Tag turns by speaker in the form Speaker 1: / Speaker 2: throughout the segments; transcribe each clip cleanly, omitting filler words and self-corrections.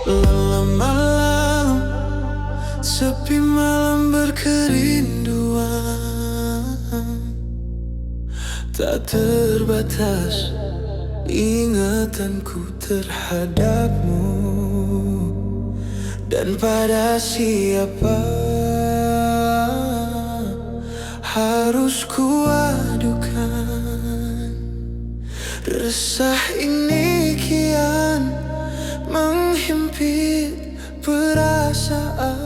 Speaker 1: Malam malam sepi, malam berkerinduan, tak terbatas ingatanku terhadapmu. Dan pada siapa harus kuadukan resah ini kian menghimpit perasaan.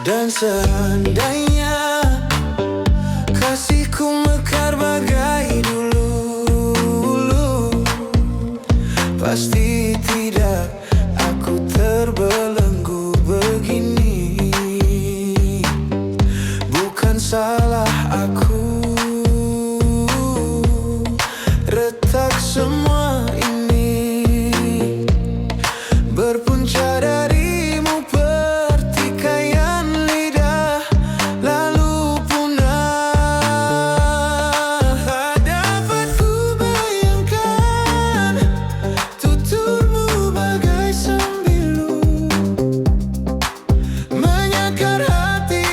Speaker 1: Dan seandainya kasihku mekar bagai dulu, pasti tidak aku terbelenggu begini. Bukan salah aku, retak semua ini berpunca darimu, pertikaian lidah lalu punah. Dapat ku bayangkan tuturmu bagai sembilu, menyakar hati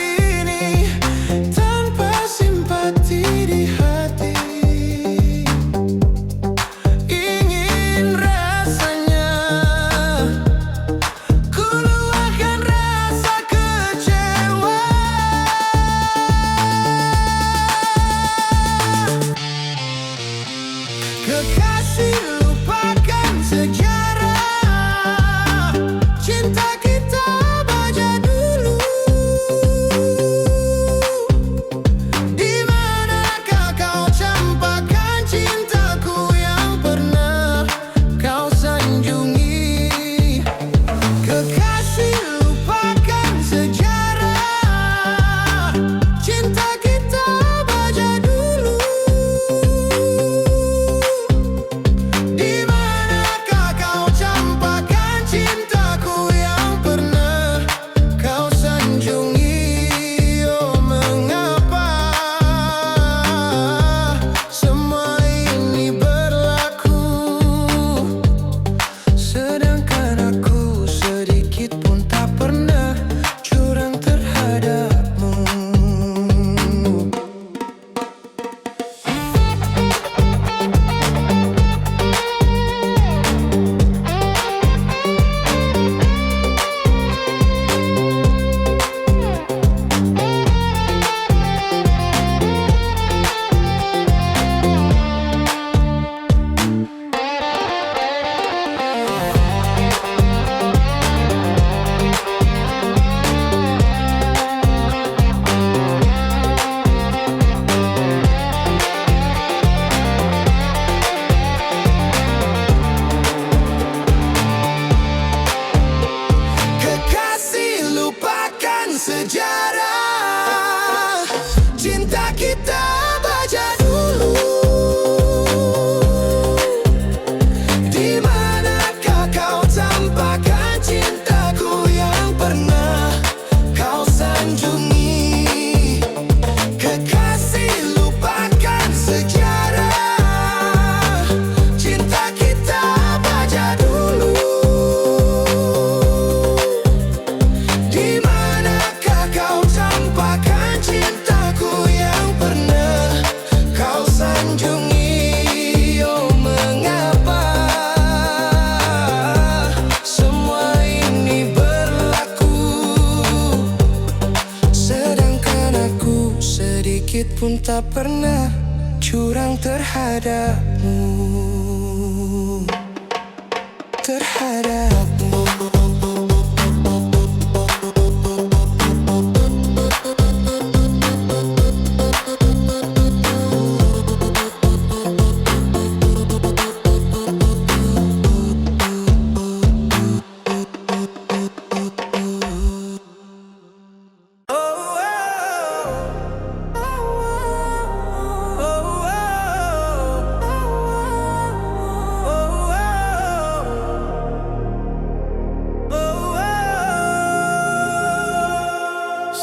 Speaker 1: ini tanpa simpati di hati. Ingin rasanya ku luahkan rasa kecewa. Kekasih, lupakan sejarah cinta kita baca dulu. Di manakah kau campakkan cintaku yang pernah kau sanjungi? Kekasih, lupakan sejarah cinta kita baca dulu. Di manakah kau campakkan cintaku yang pernah kau sanjungi? Oh, mengapa semua ini berlaku, sedangkan aku sedikit pun tak pernah curang terhadapmu. Kekasih, lupakan sejarah cinta kita baca dulu. Di manakah kau campakkan cintaku yang pernah kau sanjungi? Kekasih, lupakan sejarah cinta kita baca dulu. Di manakah kau campakkan cintaku yang pernah kau sanjungi? Oh, mengapa semua ini berlaku, sedangkan aku sedikit pun tak pernah curang terhadapmu. Terhadapmu.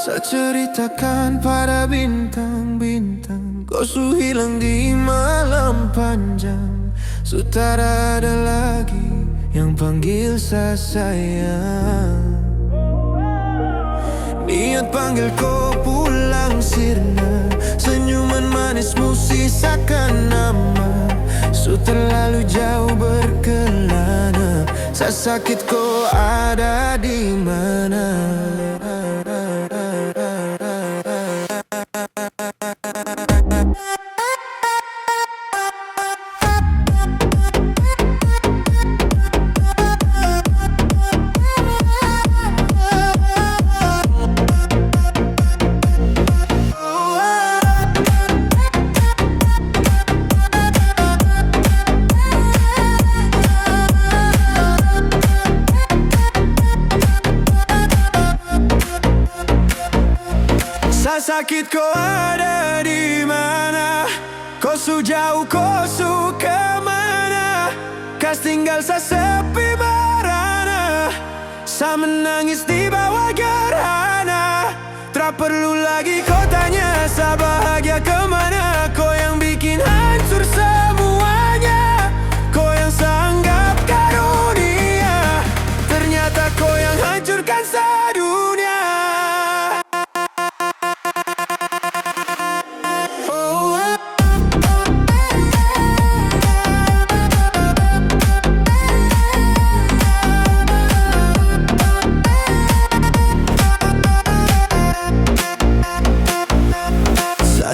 Speaker 1: Saya ceritakan pada bintang-bintang, kau su hilang di malam panjang. Su tak ada lagi yang panggil saya sayang. Niat panggil kau pulang sirna, senyuman manismu sisakan nama. Su terlalu jauh berkelana, saya sakit kau ada di mana. Sakit kau ada di mana? Kau su jauh, kau su kemana? Kas tinggal saya sepi merana, saya menangis di bawah gerhana. Tak perlu lagi kau tanya saya bahagia kemana. Kau yang bikin hancur semuanya, kau yang saya anggap karunia, ternyata kau yang hancurkan sedunia.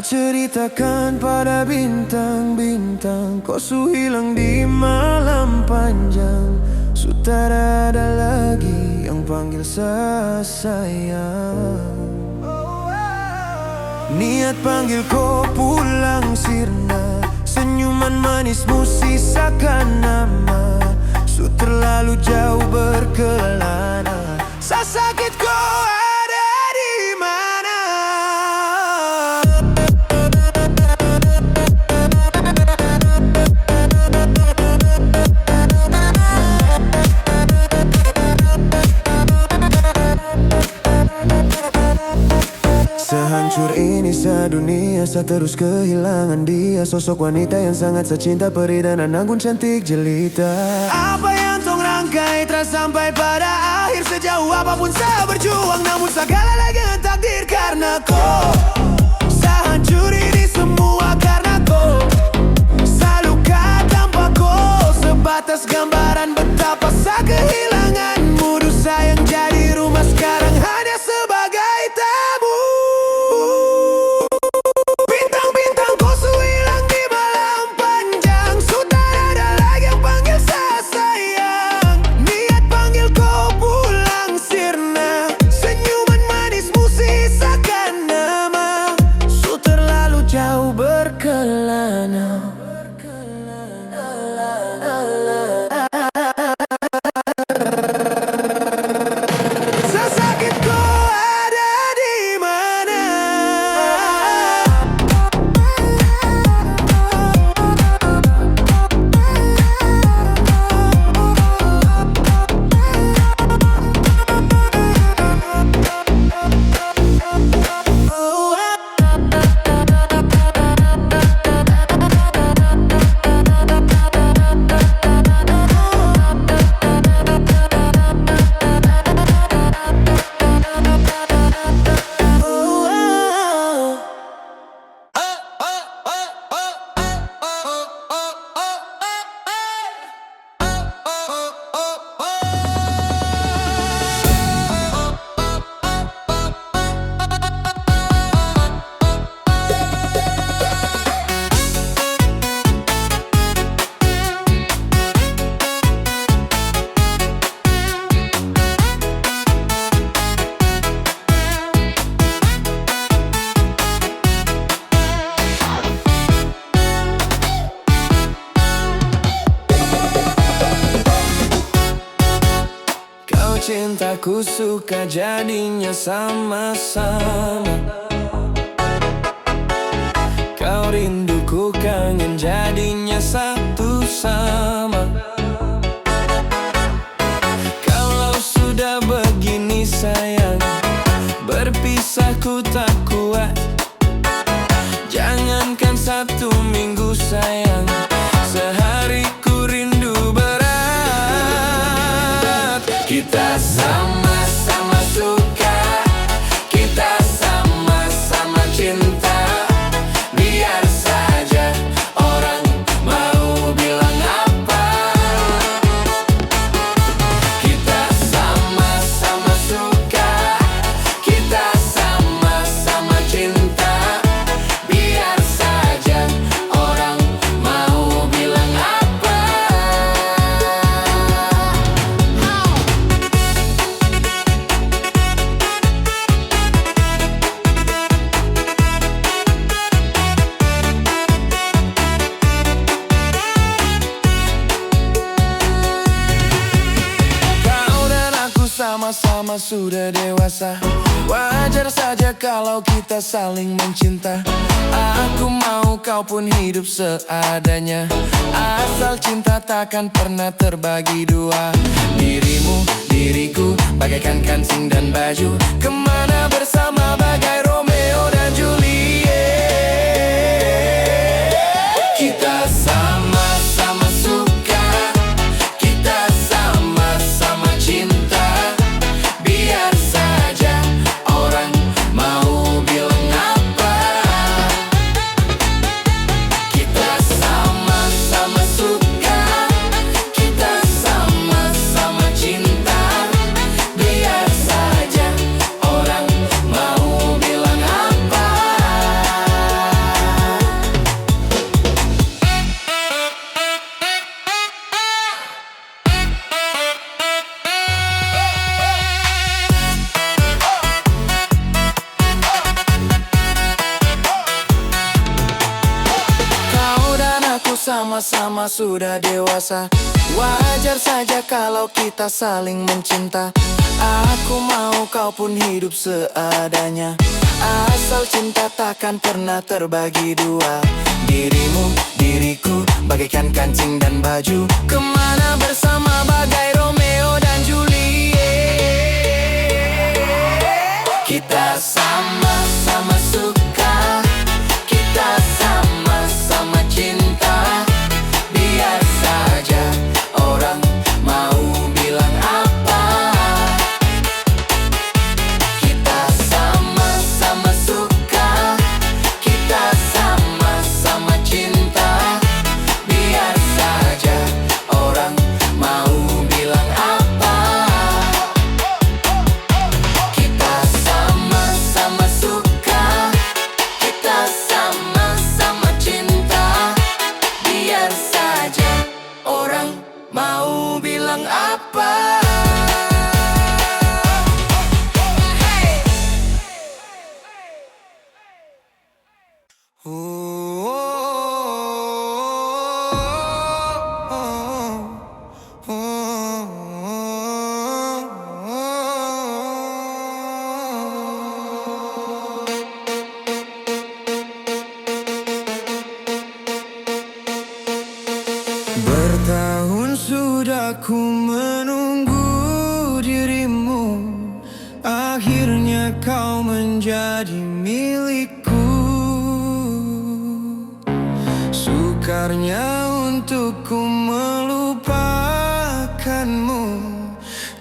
Speaker 1: Ceritakan pada bintang-bintang, kau su hilang di malam panjang. Su tak ada lagi yang panggil saya sayang. Niat panggil kau pulang sirna, senyuman manismu sisakan nama. Su terlalu jauh berkelana, saya sakit kau ada di mana. Sehancur ini sedunia, saya terus kehilangan dia. Sosok wanita yang sangat saya cinta, perih dan ananggun cantik jelita. Apa yang tong rangkai telah sampai pada akhir. Sejauh apapun saya berjuang, namun saya kalah dengan takdir. Karena kau, saya hancur ini semua karena kau. Saya luka tanpa kau, sebatas gambaran betapa saya kehilanganmu. Dosa yang jadi rumah sekarang hanya sebagai tamu. Cintaku suka jadinya sama-sama. Kau rinduku kangen jadinya satu sama. Kalau sudah begini sayang, berpisah ku tak kuat. Jangankan 1 minggu sayang, sehari ku rindu berat. sama-sama sudah dewasa. Wajar saja kalau kita saling mencinta. Aku mau kau pun hidup seadanya. Asal cinta takkan pernah terbagi dua. Dirimu, diriku, bagaikan kancing dan baju. Kemana bersama bagai Romeo dan Juliet. Kita sama-sama suka, kita sama-sama cinta. Biar saja orang mau bilang apa. Kita sama-sama suka, kita sama-sama cinta. Biar saja orang mau bilang apa. Kau dan aku sama-sama sudah dewasa. Wajar saja kalau kita saling mencinta. Aku mau kau pun hidup seadanya. Asal cinta takkan pernah terbagi dua. Dirimu, diriku, bagaikan kancing dan baju. Kemana bersama bagai Romeo dan Juliet. Kita sama-sama suka, kita sama-sama cinta. Biar saja orang mau bilang apa. Kita sama-sama suka, kita sama-sama cinta. Biar saja orang mau bilang apa. Kita sama-sama suka, kita sama-sama cinta. Biar saja orang mau bilang apa. Bertahun sudah ku menunggu dirimu. Akhirnya kau menjadi milikku. Sukarnya untukku melupakanmu,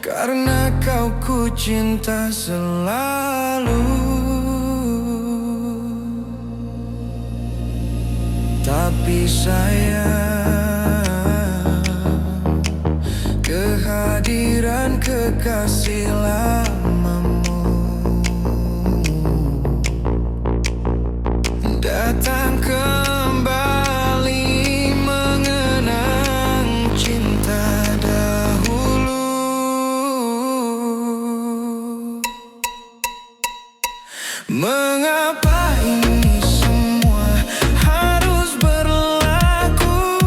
Speaker 1: karena kau ku cinta selalu. Tapi sayang, kehadiran kekasih lamamu datang kembali mengenang cinta dahulu. Mengapa ini semua harus berlaku?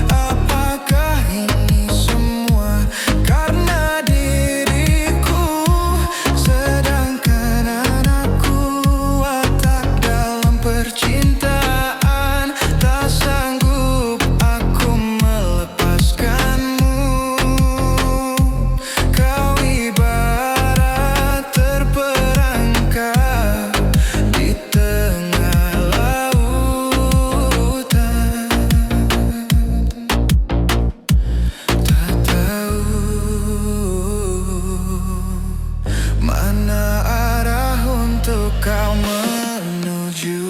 Speaker 1: Apakah ini semua karena diriku? Sedangkan anakku watak dalam percintaan. Tak sanggup aku melepaskanmu. Kau ibarat terperangkap di tengah lautan. Tak tahu mana arah untuk kau menuju.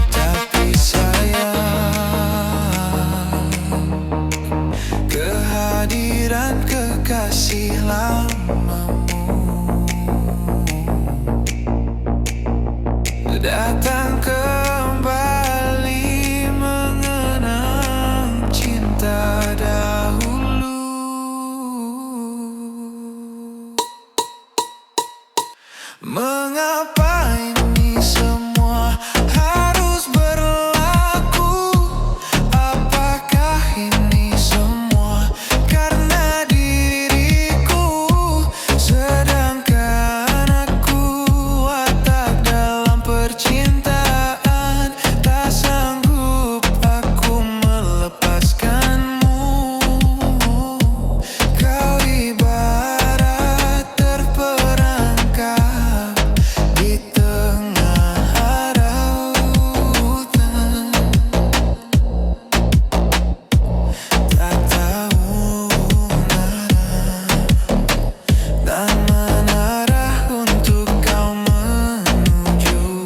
Speaker 1: Tapi sayang, kehadiran kekasih lamamu Mengapa ini semua harus berlaku? Apakah ini semua karena diriku? Sedangkan aku watak dalam percintaan, tak sanggup aku melepaskanmu. Kau ibarat terperangkap di tengah lautan, tak tahu dan mana arah untuk kau menuju.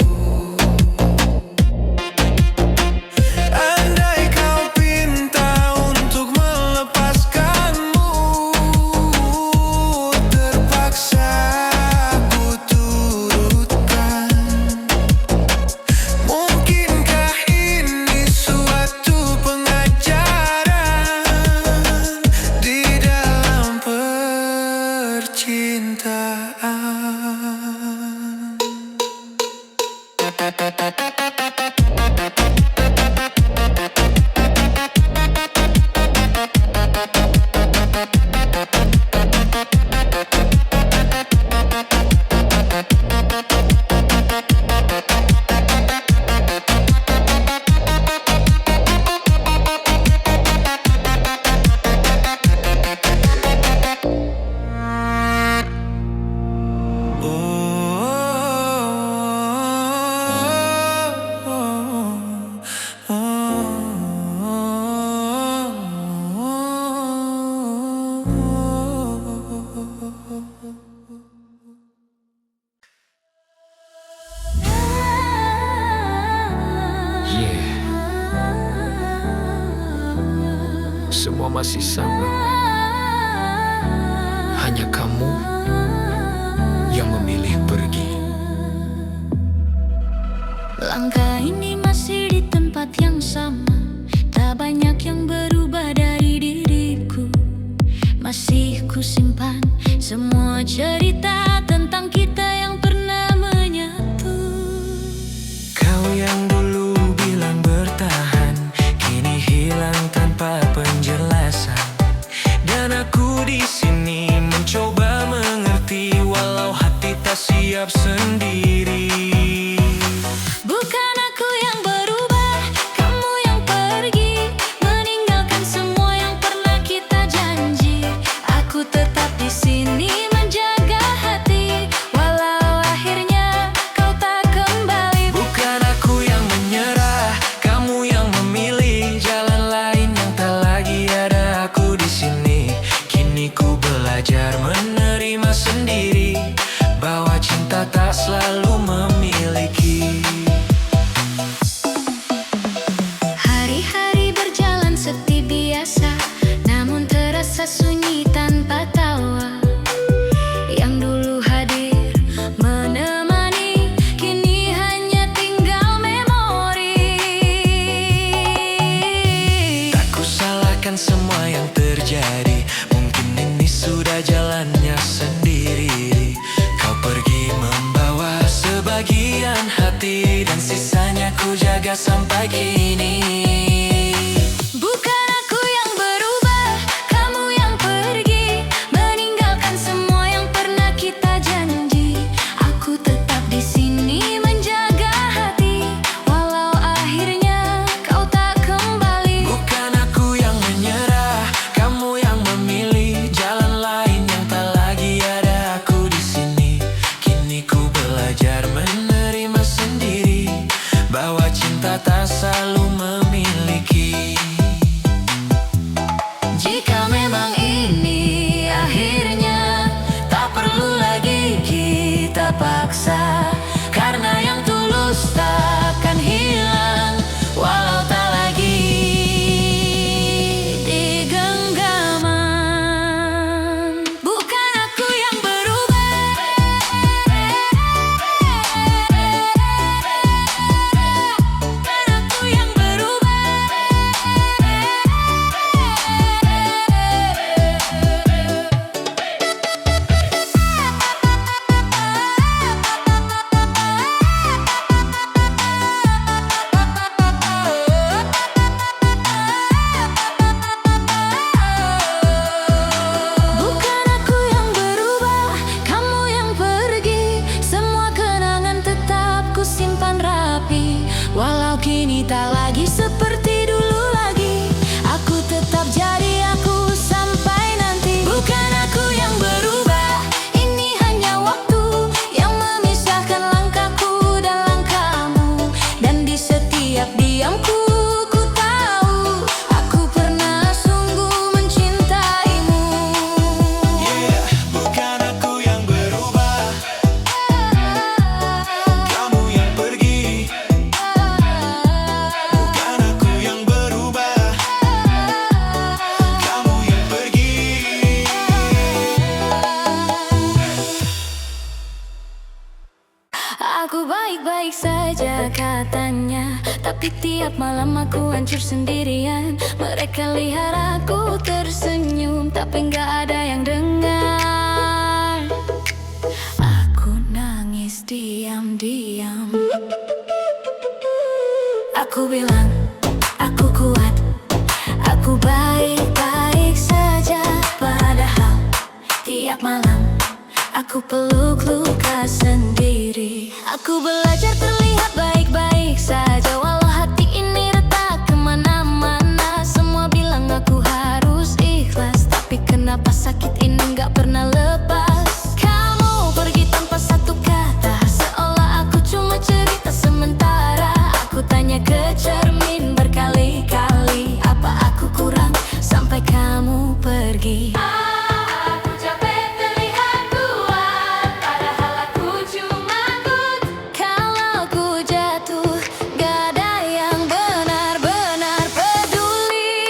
Speaker 1: Andai kau pinta untuk melepaskanmu, terpaksa ku turutkan. Mungkinkah ini suatu pengajaran di dalam
Speaker 2: Semua masih sama, hanya kamu yang memilih pergi.
Speaker 3: Langkah ini masih di tempat yang sama, tak banyak yang berubah dari diriku. Masih ku simpan semua cerita tentang kita yang pernah menyatu.
Speaker 1: Kau yang dulu bilang bertahan, kini hilang tanpa penjelasan. Dan aku di sini mencoba mengerti, walau hati tak siap sendiri.
Speaker 3: Bukan aku yang berubah, kamu yang pergi, meninggalkan semua yang pernah kita janji. Aku tetap di sini menjaga hati, walau akhirnya kau tak kembali.
Speaker 1: Bukan aku yang menyerah, kamu yang memilih jalan lain yang tak lagi ada aku di sini. Kini ku belajar menerima sendiri, bahwa cinta tak selalu memiliki.
Speaker 3: Hari-hari berjalan seperti biasa, namun terasa sunyi tanpa tawa. Yang dulu hadir menemani, kini hanya tinggal memori.
Speaker 1: Tak ku salahkan semua yang terjadi, mungkin ini sudah jalannya sendiri. Kau pergi membawa sebagian hati, dan sisanya ku jaga sampai kini.
Speaker 3: Bukan aku yang berubah, kamu yang pergi, meninggalkan semua yang pernah kita janji. Aku tetap di sini menjaga hati, walau akhirnya kau tak kembali.
Speaker 1: Bukan aku yang menyerah, kamu yang memilih jalan lain yang tak lagi ada aku di sini. Kini ku belajar menerima sendiri, bahwa cinta tak selalu memiliki.
Speaker 3: Tapi tiap malam aku hancur sendirian. Mereka lihat aku tersenyum, tapi nggak ada yang dengar. Aku nangis diam-diam. Aku bilang, aku kuat, aku baik-baik saja. Padahal tiap malam aku peluk luka sendiri. Aku belajar terlihat baik-baik saja, walau hati ini retak kemana-mana. Semua bilang aku harus ikhlas, tapi kenapa sakit ini gak pernah lepas. Kamu pergi tanpa satu kata, seolah aku cuma cerita sementara. Aku tanya ke cermin berkali-kali, apa aku kurang sampai kamu pergi. Aku capek terlihat kuat, padahal aku cuma takut. Kalau ku jatuh, gak ada yang benar-benar peduli.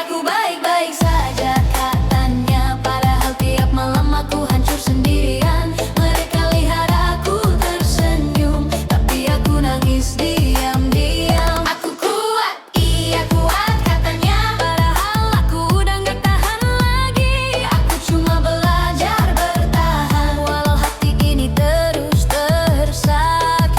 Speaker 3: Aku baik-baik saja katanya, padahal tiap malam aku hancur sendirian. Mereka lihat aku tersenyum, tapi aku nangis diam-diam. Aku kuat, iya kuat katanya, padahal aku udah gak tahan lagi. Aku cuma belajar bertahan, walau hati ini terus tersakiti.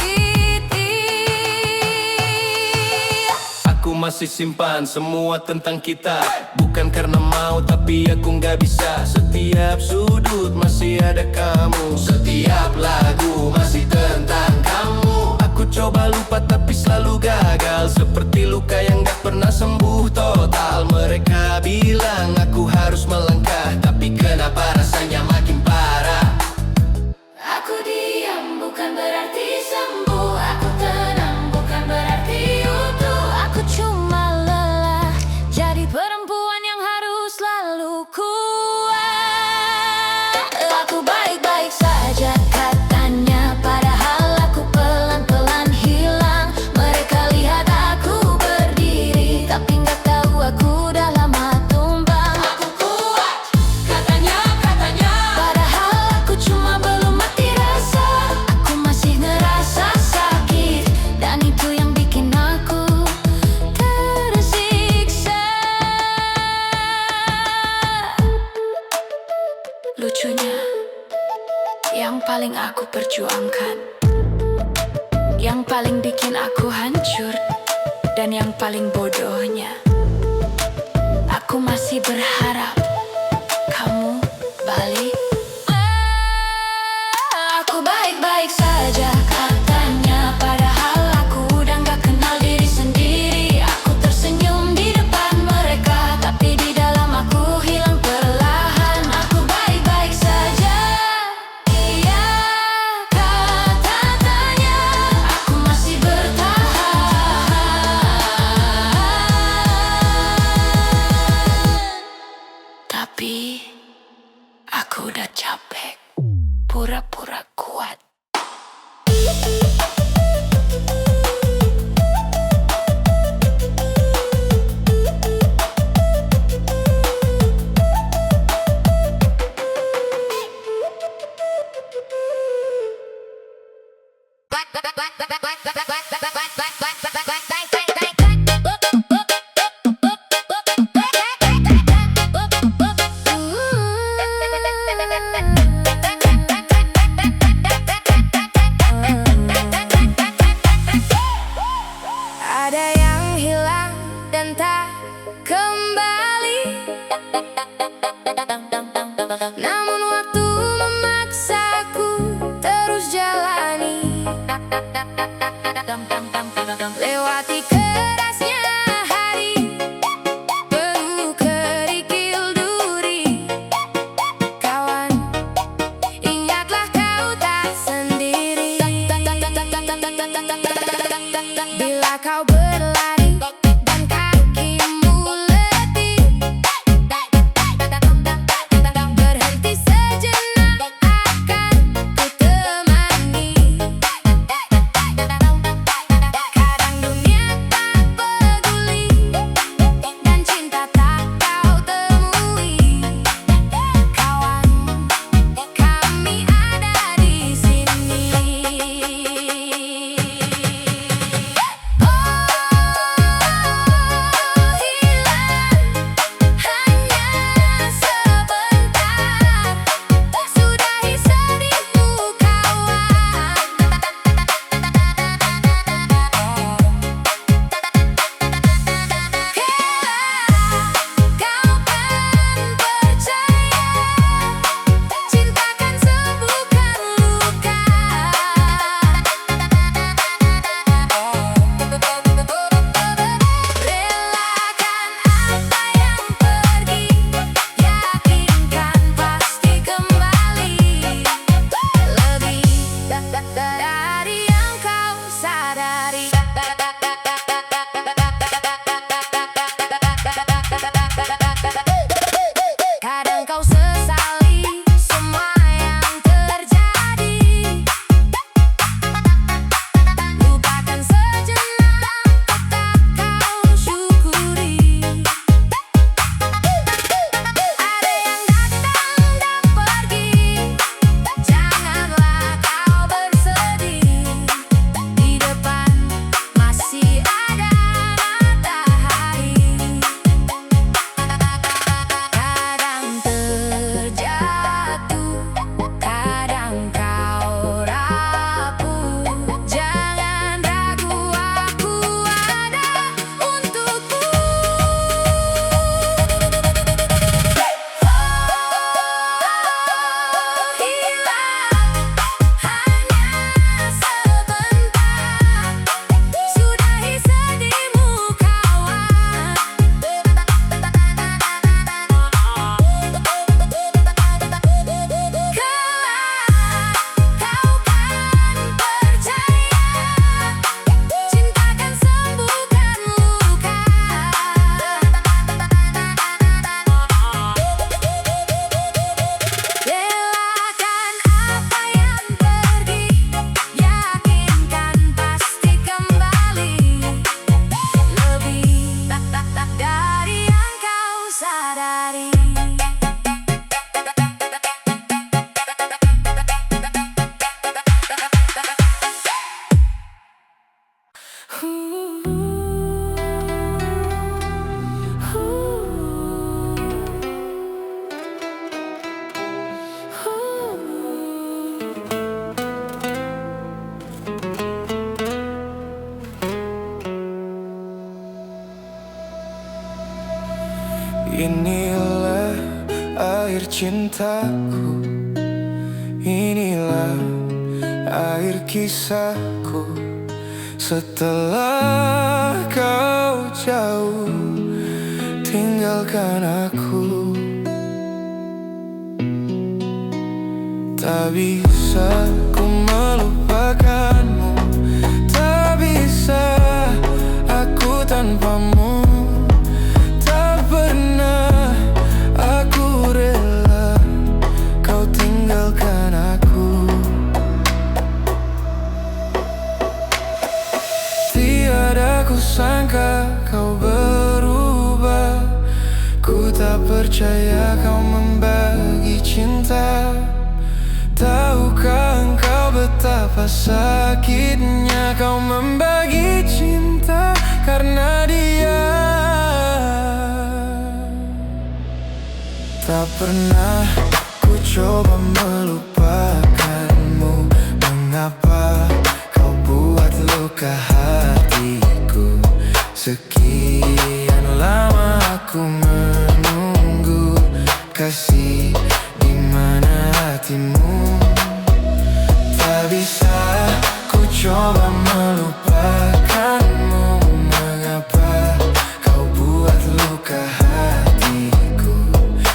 Speaker 4: Aku masih simpan semua tentang kita. Bukan karena mau, tapi aku nggak bisa. Setiap sudut masih ada kamu, setiap lagu masih tentang kamu. Aku coba lupa tapi selalu gagal, seperti luka yang gak pernah sembuh total. Mereka bilang aku harus melangkah, tapi kenapa rasanya makin parah?
Speaker 3: Aku diam bukan berarti sembuh, aku tenang bukan berarti utuh. Aku cuma lelah jadi perempuan yang harus selalu kuat. Aku baik-baik saja katanya, padahal aku pelan-pelan hilang. Mereka lihat aku berdiri, tapi nggak tahu aku udah lama tumbang. Aku kuat katanya, padahal aku cuma belum mati rasa. Aku masih ngerasa sakit, dan itu yang bikin aku tersiksa. Lucunya, yang paling aku perjuangkan, yang paling bikin aku hancur, dan yang paling bodohnya, aku masih berharap kamu balik. Aku baik-baik saja katanya, padahal aku udah gak kenal diri sendiri. Aku tersenyum di depan mereka, tapi di dalam aku hilang perlahan. Aku baik-baik saja, iya katanya, aku masih bertahan. Tapi aku udah capek pura-pura kuat. Ada yang hilang dan tak kembali, namun waktu memaksaku terus jalani. Lewati kerasnya hari, penuh kerikil duri. Kawan, ingatlah kau tak sendiri. Bila kau berlari dan kakimu letih, berhenti
Speaker 1: air cintaku, inilah air kisahku. Setelah kau jauh tinggalkan aku, tak bisa ku melupakanmu, tak bisa aku tanpamu. Tak pernah aku rela kau tinggalkan aku. Tiada ku sangka kau berubah, ku tak percaya kau membagi cinta. Tahukah engkau betapa sakitnya kau membagi cinta karena dia? Tak pernah ku coba melupakanmu. Mengapa kau buat luka hatiku? Sekian lama aku menunggu kasih, di mana hatimu? Tak bisa ku coba melupakanmu. Mengapa kau buat luka hatiku?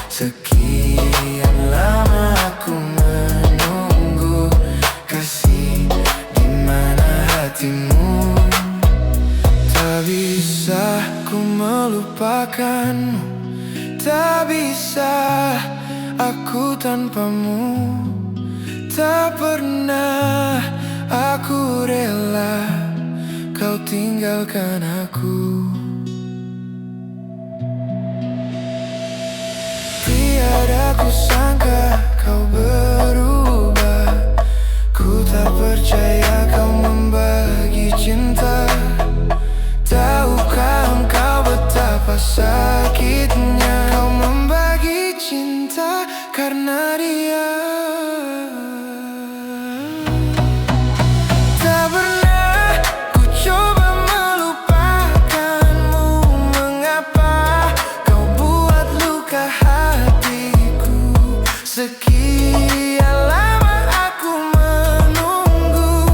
Speaker 1: Sekian lama aku menunggu kasih, di mana hatimu? Tak bisa ku melupakanmu, tak bisa aku tanpamu. Tak pernah aku rela kau tinggalkan aku. Tiada ku sangka kau berubah, ku tak percaya kau membagi cinta. Tahukah engkau betapa sakitnya kau membagi cinta karena dia? Tak pernah ku coba melupakanmu. Mengapa kau buat luka hatiku? Sekian lama aku menunggu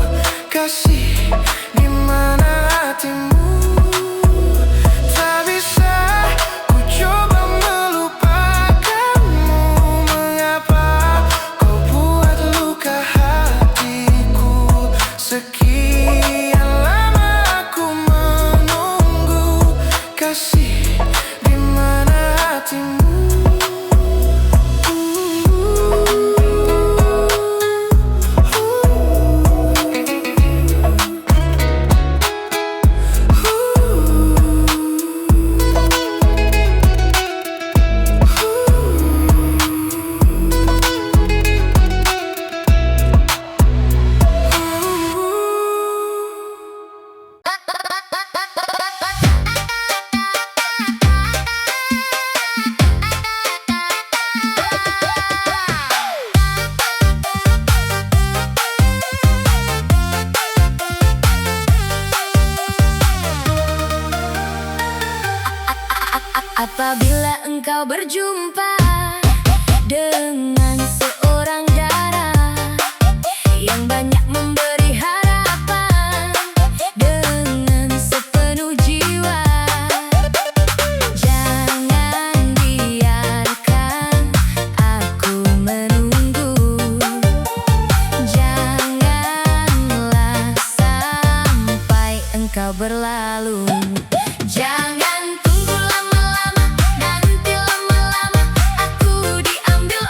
Speaker 1: kasih, di mana hatimu? Tak bisa ku coba melupakanmu. Mengapa kau buat luka hatiku? Sekian lama aku menunggu kasih, di mana hatimu?
Speaker 3: Apabila engkau berjumpa dengan seorang darah yang banyak memberi harapan dengan sepenuh jiwa, jangan biarkan aku menunggu. Janganlah sampai engkau berlalu. Jangan tunggu lama-lama, nanti lama-lama aku diambil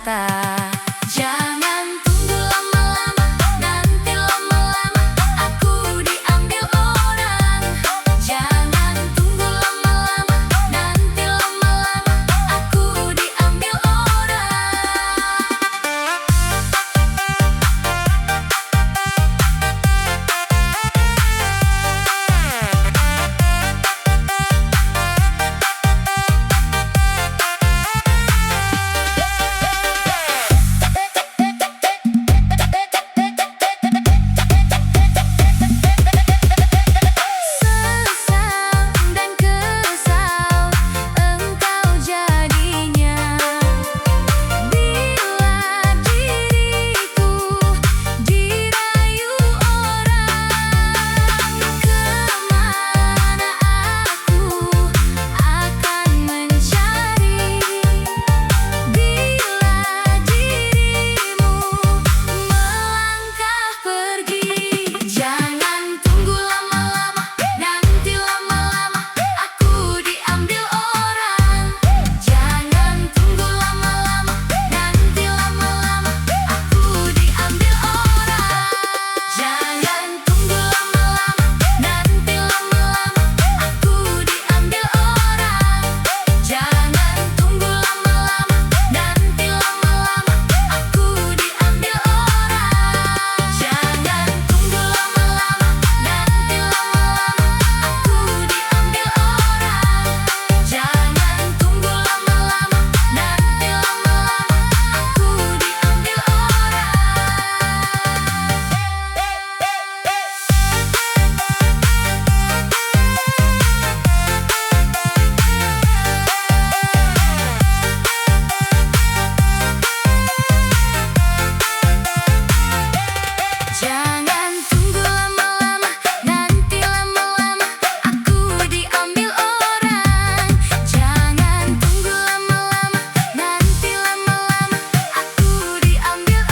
Speaker 3: kata. Jangan tunggu lama-lama, nanti lama-lama aku diambil orang. Jangan tunggu lama-lama, nanti lama-lama aku diambil orang. Sesal dan kesal engkau jadinya bila diriku dirayu orang. Kemana aku akan mencari bila dirimu melangkah pergi. Jangan tunggu lama-lama, nanti lama-lama aku diambil orang. Jangan tunggu lama-lama, nanti lama-lama aku diambil orang. Jangan tunggu lama-lama, nanti lama-lama aku diambil orang. Jangan tunggu lama-lama, nanti lama-lama aku diambil orang. Jangan tunggu lama-lama, nanti lama-lama aku diambil orang. Jangan tunggu lama-lama, nanti lama-lama aku diambil Jangan tunggu lama-lama, nanti lama-lama aku diambil orang. Jangan tunggu lama-lama, nanti lama-lama aku diambil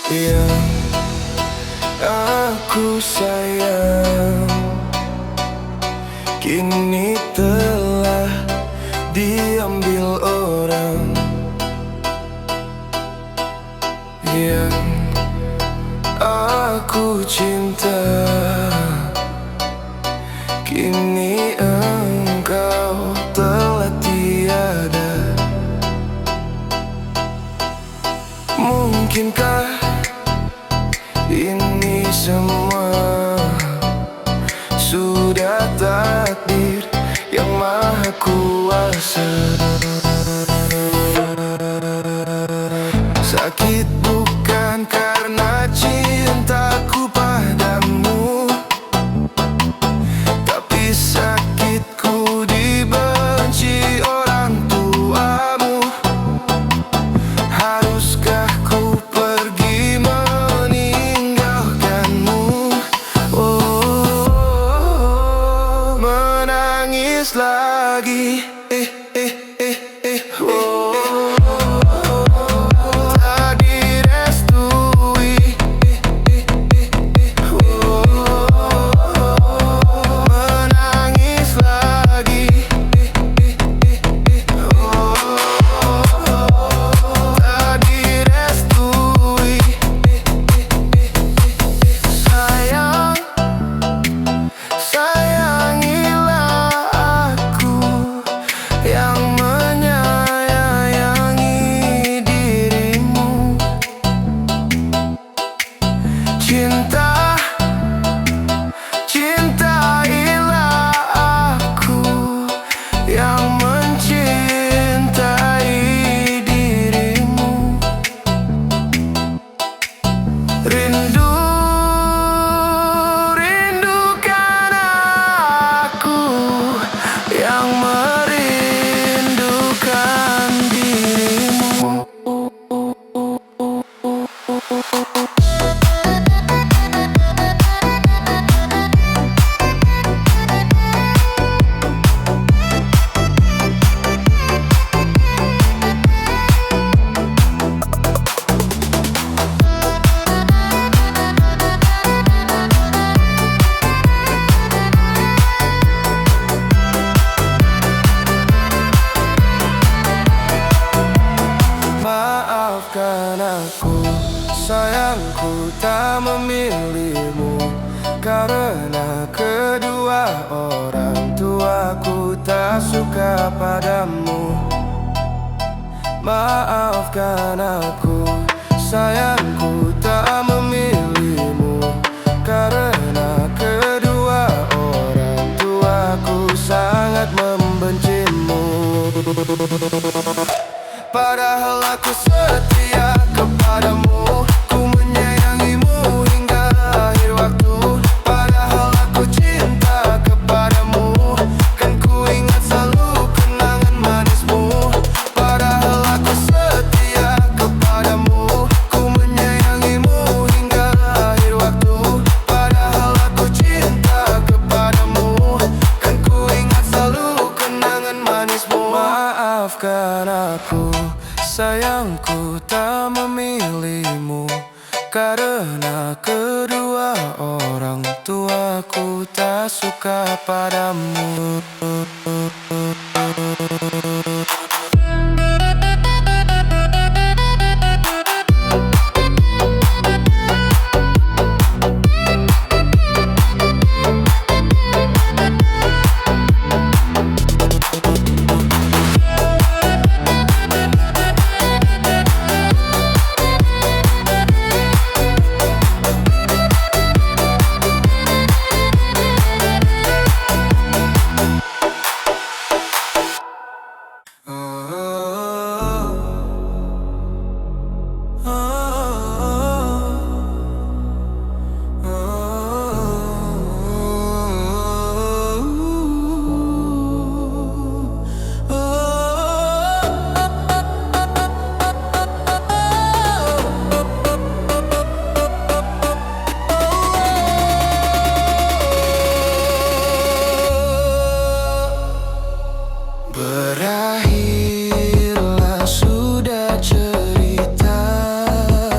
Speaker 1: Yang aku sayang kini telah diambil orang. Yang aku cinta kini engkau telah tiada. Mungkinkah ini semua sudah takdir yang maha kuasa? Sakit bukan karena cintaku padamu, tapi sakitku dibenci orang tuamu. Haruskah ku pergi meninggalkanmu? Oh, menangis lagi. Oh, takdir Maafkan aku, sayangku tak memilihmu, karena kedua orang tuaku tak suka padamu. Maafkan aku, sayangku tak memilihmu, karena kedua orang tuaku sangat membencimu. Padahal aku setia kepadamu, ku menyayangimu hingga akhir waktu. Padahal aku cinta kepadamu, kan ku ingat selalu kenangan manismu. Padahal aku setia kepadamu, ku menyayangimu hingga akhir waktu. Padahal aku cinta kepadamu, kan ku ingat selalu kenangan manismu. Maafkan aku, sayangku tak memilihmu, karena kedua orang tuaku tak suka padamu. Berakhirlah sudah cerita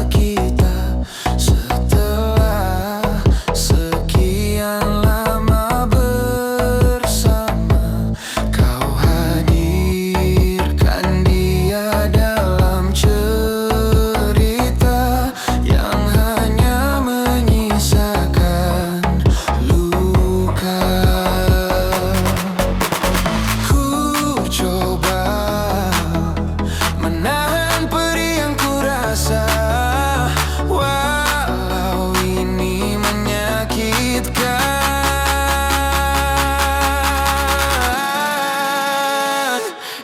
Speaker 1: kita, setelah sekian lama bersama. Kau hadirkan dia dalam cerita yang hanya menyisakan luka. Coba menahan perih yang ku rasa, walau ini menyakitkan.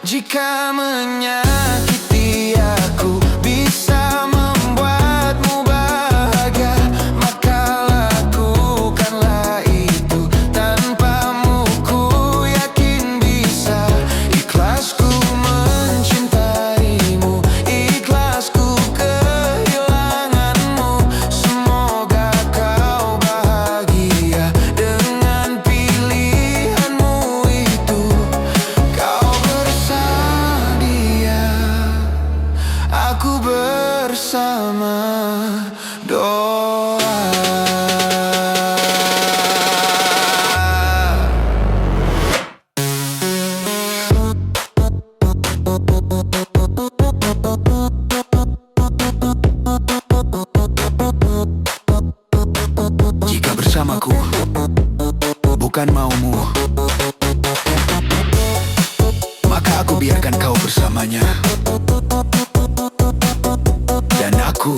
Speaker 1: Jika menyakiti aku bisa membuatmu bahagia, maka lakukanlah itu. Tanpamu ku yakin bisa. Ikhlasku mencintaimu, ikhlasku kehilanganmu. Semoga kau bahagia dengan pilihanmu itu. Kau bersedia, aku bersama doa. Jika bersamaku bukan maumu, maka aku biarkan kau bersamanya. Dan aku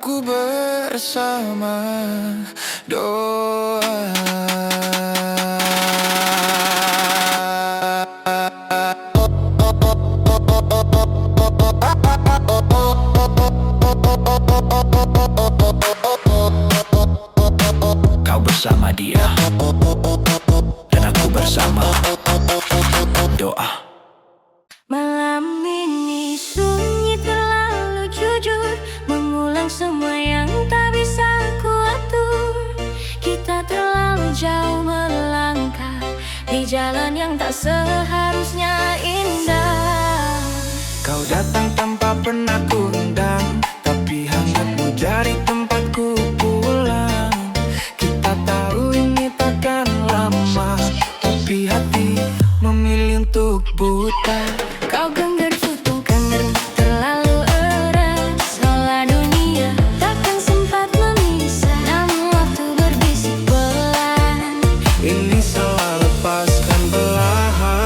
Speaker 1: aku bersama doa.
Speaker 2: Kau bersama dia dan aku bersama doa.
Speaker 3: Malam ini sunyi terlalu jujur, mengulang semua yang tak bisa kuatur. Kita terlalu jauh melangkah di jalan yang tak seharusnya indah.
Speaker 1: Kau datang tanpa pernah kuundang, tapi hangatmu jadi tempatku pulang. Kita tahu ini takkan lama, tapi hati memilih untuk buta.
Speaker 3: Kau genggam tutupkan terlalu erat, seolah dunia takkan sempat memisah. Namun waktu berbisik pelan,
Speaker 1: Ini salah, lepaskan belahan.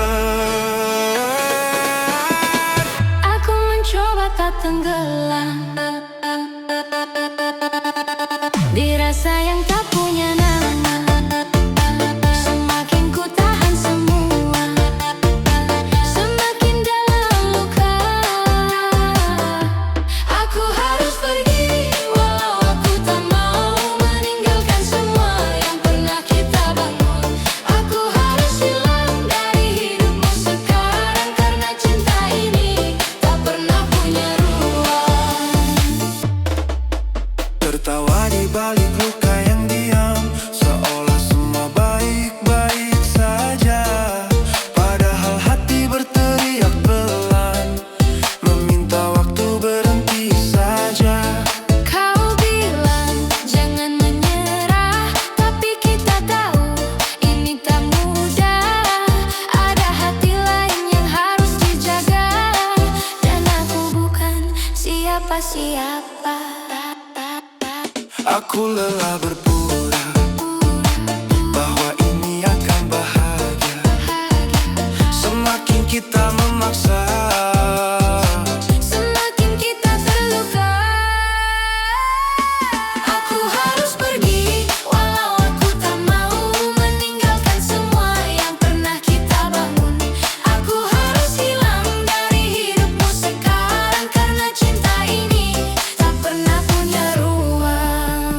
Speaker 3: aku mencoba tak tenggelam di rasa yang tak punya nama. Semakin ku tahan semua, semakin dalam luka. Aku harus pergi, walau aku tak mau meninggalkan semua yang pernah kita bangun. Aku harus hilang dari hidupmu sekarang, karena cinta ini tak pernah punya ruang.
Speaker 1: Tertawa di balik luka yang diam, seolah semua baik-baik saja. Padahal hati berteriak pelan, meminta waktu berhenti saja.
Speaker 3: Kau bilang jangan menyerah, tapi kita tahu ini tak mudah. Ada hati lain yang harus dijaga, dan aku bukan siapa-siapa.
Speaker 1: Aku lelah berpura bahwa ini akan bahagia. Semakin kita memaksa,
Speaker 3: Semakin kita terluka. Aku harus pergi, walau aku tak mau meninggalkan semua yang pernah kita bangun. Aku harus hilang dari hidupmu sekarang, karena cinta ini tak pernah punya ruang.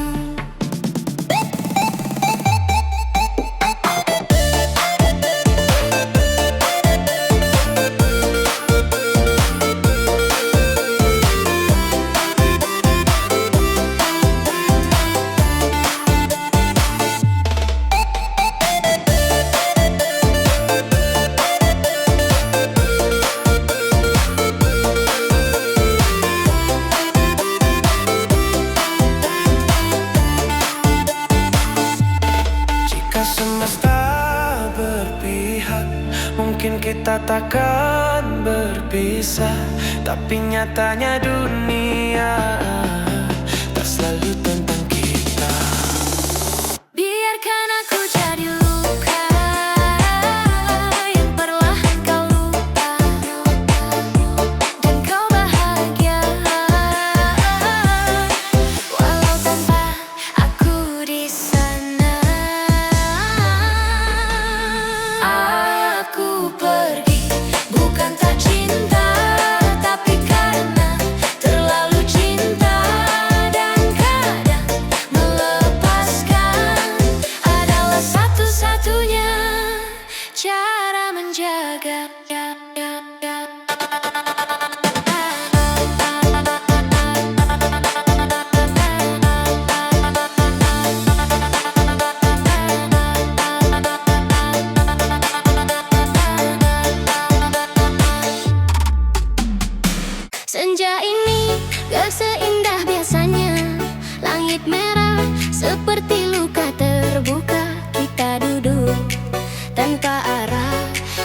Speaker 1: jika semesta berpihak, mungkin kita takkan berpisah. Tapi nyatanya dunia tak selalu tentang kita.
Speaker 3: Biarkan aku jadi luka yang perlahan kau lupa, dan kau bahagia walau tanpa aku di sana. Aku pergi bukan tak cinta, tapi karena terlalu cinta, dan kadang melepaskan adalah satu-satunya cara menjaga. Senja ini gak seindah biasanya, langit merah seperti luka terbuka. Kita duduk tanpa arah,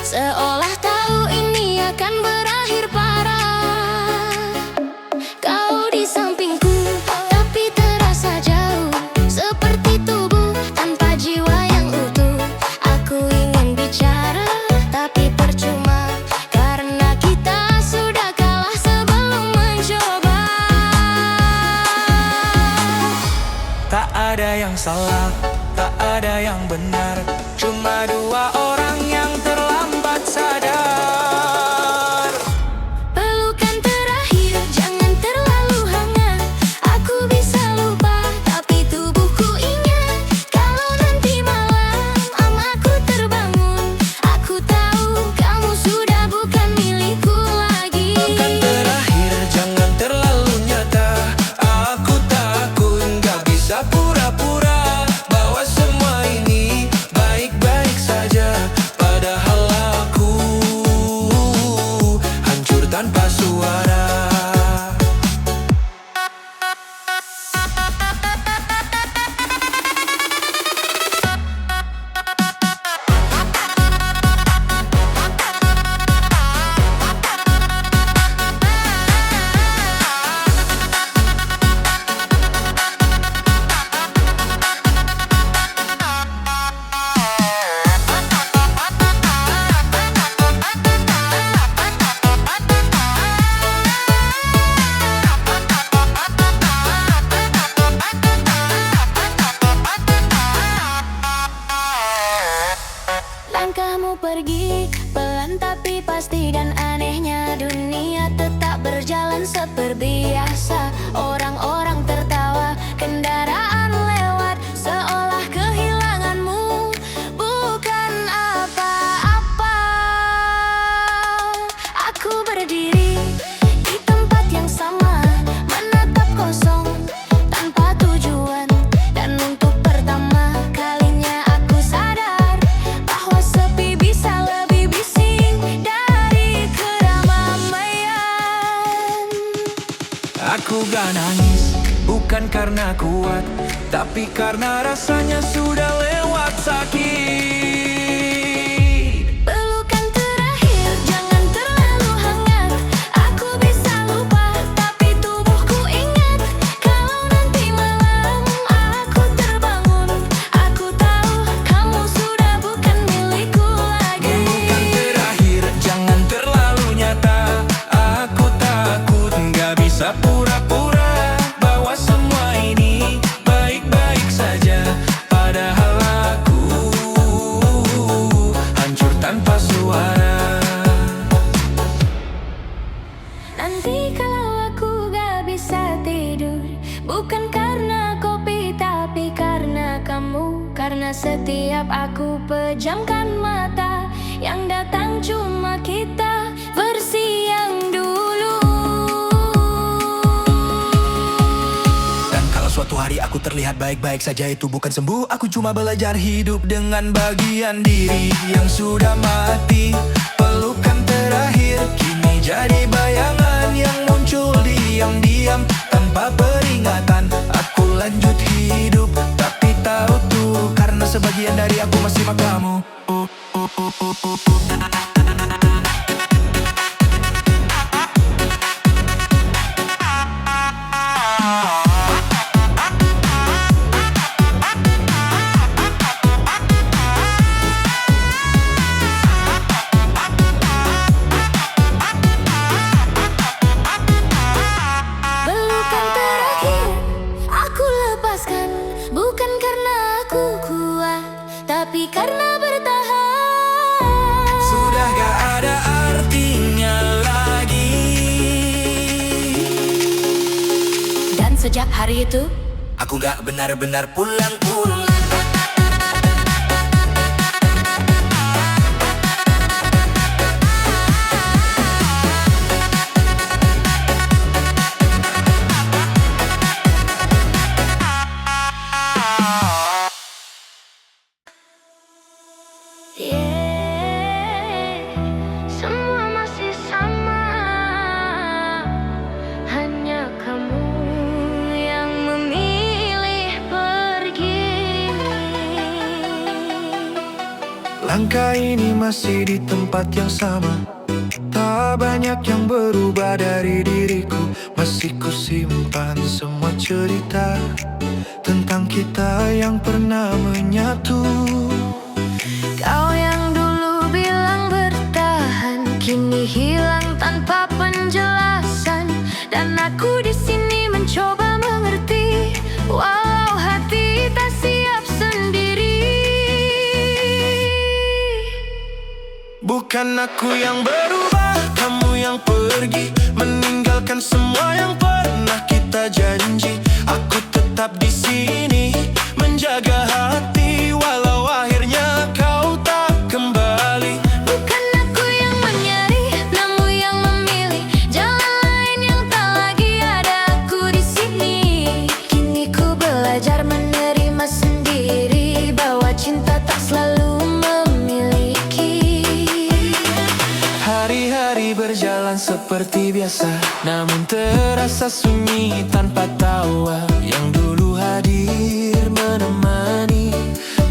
Speaker 3: seolah tahu ini akan berakhir parah. Kau di sampingku, tapi terasa jauh, seperti tubuh tanpa jiwa yang utuh. Aku ingin bicara, tapi percuma, karena kita sudah kalah sebelum mencoba.
Speaker 5: salah, tak ada yang benar. Cuma dua orang yang terlambat sadar.
Speaker 3: Pelukan terakhir, jangan terlalu hangat. Aku bisa lupa, tapi tubuhku ingat. Kalau nanti malam aku terbangun, aku tahu kamu sudah bukan milikku lagi.
Speaker 5: Pelukan terakhir, jangan terlalu nyata. Aku takut gak bisa pura-pura bahwa semua ini baik-baik saja. Padahal aku hancur tanpa suara.
Speaker 3: Langkahmu pergi pelan tapi pasti, dan anehnya dunia tetap berjalan seperti biasa. Orang-orang tertawa, kendaraan lewat, seolah kehilanganmu bukan apa-apa. Aku berdiri di tempat yang sama, menatap kosong tanpa tujuan. Dan untuk pertama kalinya aku sadar bahwa sepi bisa lebih bising dari keramaian.
Speaker 5: Aku gak nangis, bukan karena kuat, tapi karena rasanya sudah lewat sakit.
Speaker 3: Pelukan terakhir, jangan terlalu hangat. Aku bisa lupa, tapi tubuhku ingat. Kalau nanti malam aku terbangun, aku tahu kamu sudah bukan milikku lagi.
Speaker 5: Pelukan terakhir, jangan terlalu nyata. Aku takut gak bisa pura-pura bahwa semua ini baik-baik saja. Padahal aku hancur tanpa suara.
Speaker 3: Nanti kalau aku gak bisa tidur, bukan karena kopi tapi karena kamu. Karena setiap aku pejamkan mata, yang datang cuma kita versi yang dulu.
Speaker 5: Dan kalau suatu hari aku terlihat baik-baik saja, itu bukan sembuh. Aku cuma belajar hidup dengan bagian diri yang sudah mati. Pelukan terakhir kini jadi bayangan yang muncul diam-diam tanpa peringatan. Aku lanjut hidup tapi tahu tuh, karena sebagian dari aku masih makamu.
Speaker 3: Pelukan terakhir aku lepaskan, bukan karena aku kuat, tapi karena bertahan.
Speaker 5: Sudah gak ada artinya lagi.
Speaker 3: Dan sejak hari itu
Speaker 5: Aku gak benar-benar pulang-pulang.
Speaker 3: semua masih sama, hanya kamu yang memilih pergi.
Speaker 5: Langkah ini masih di tempat yang sama, tak banyak yang berubah dari diriku. Masih ku simpan semua cerita tentang kita yang pernah menyatu.
Speaker 3: Kau yang dulu bilang bertahan, kini hilang tanpa penjelasan. Dan aku di sini mencoba mengerti, walau hati tak siap.
Speaker 4: Bukan aku yang berubah, kamu yang pergi, meninggalkan semua yang pernah kita janji. Aku tetap di sini, menjaga hati, walau akhirnya kau tak kembali.
Speaker 3: Bukan aku yang menyeri, namun yang memilih jalan lain yang tak lagi ada aku di sini. Kini ku belajar menerima sendiri bahwa cinta tak selalu memiliki.
Speaker 4: Hari-hari berjalan seperti biasa, namun terasa sunyi tanpa tawa. Yang dulu hadir menemani,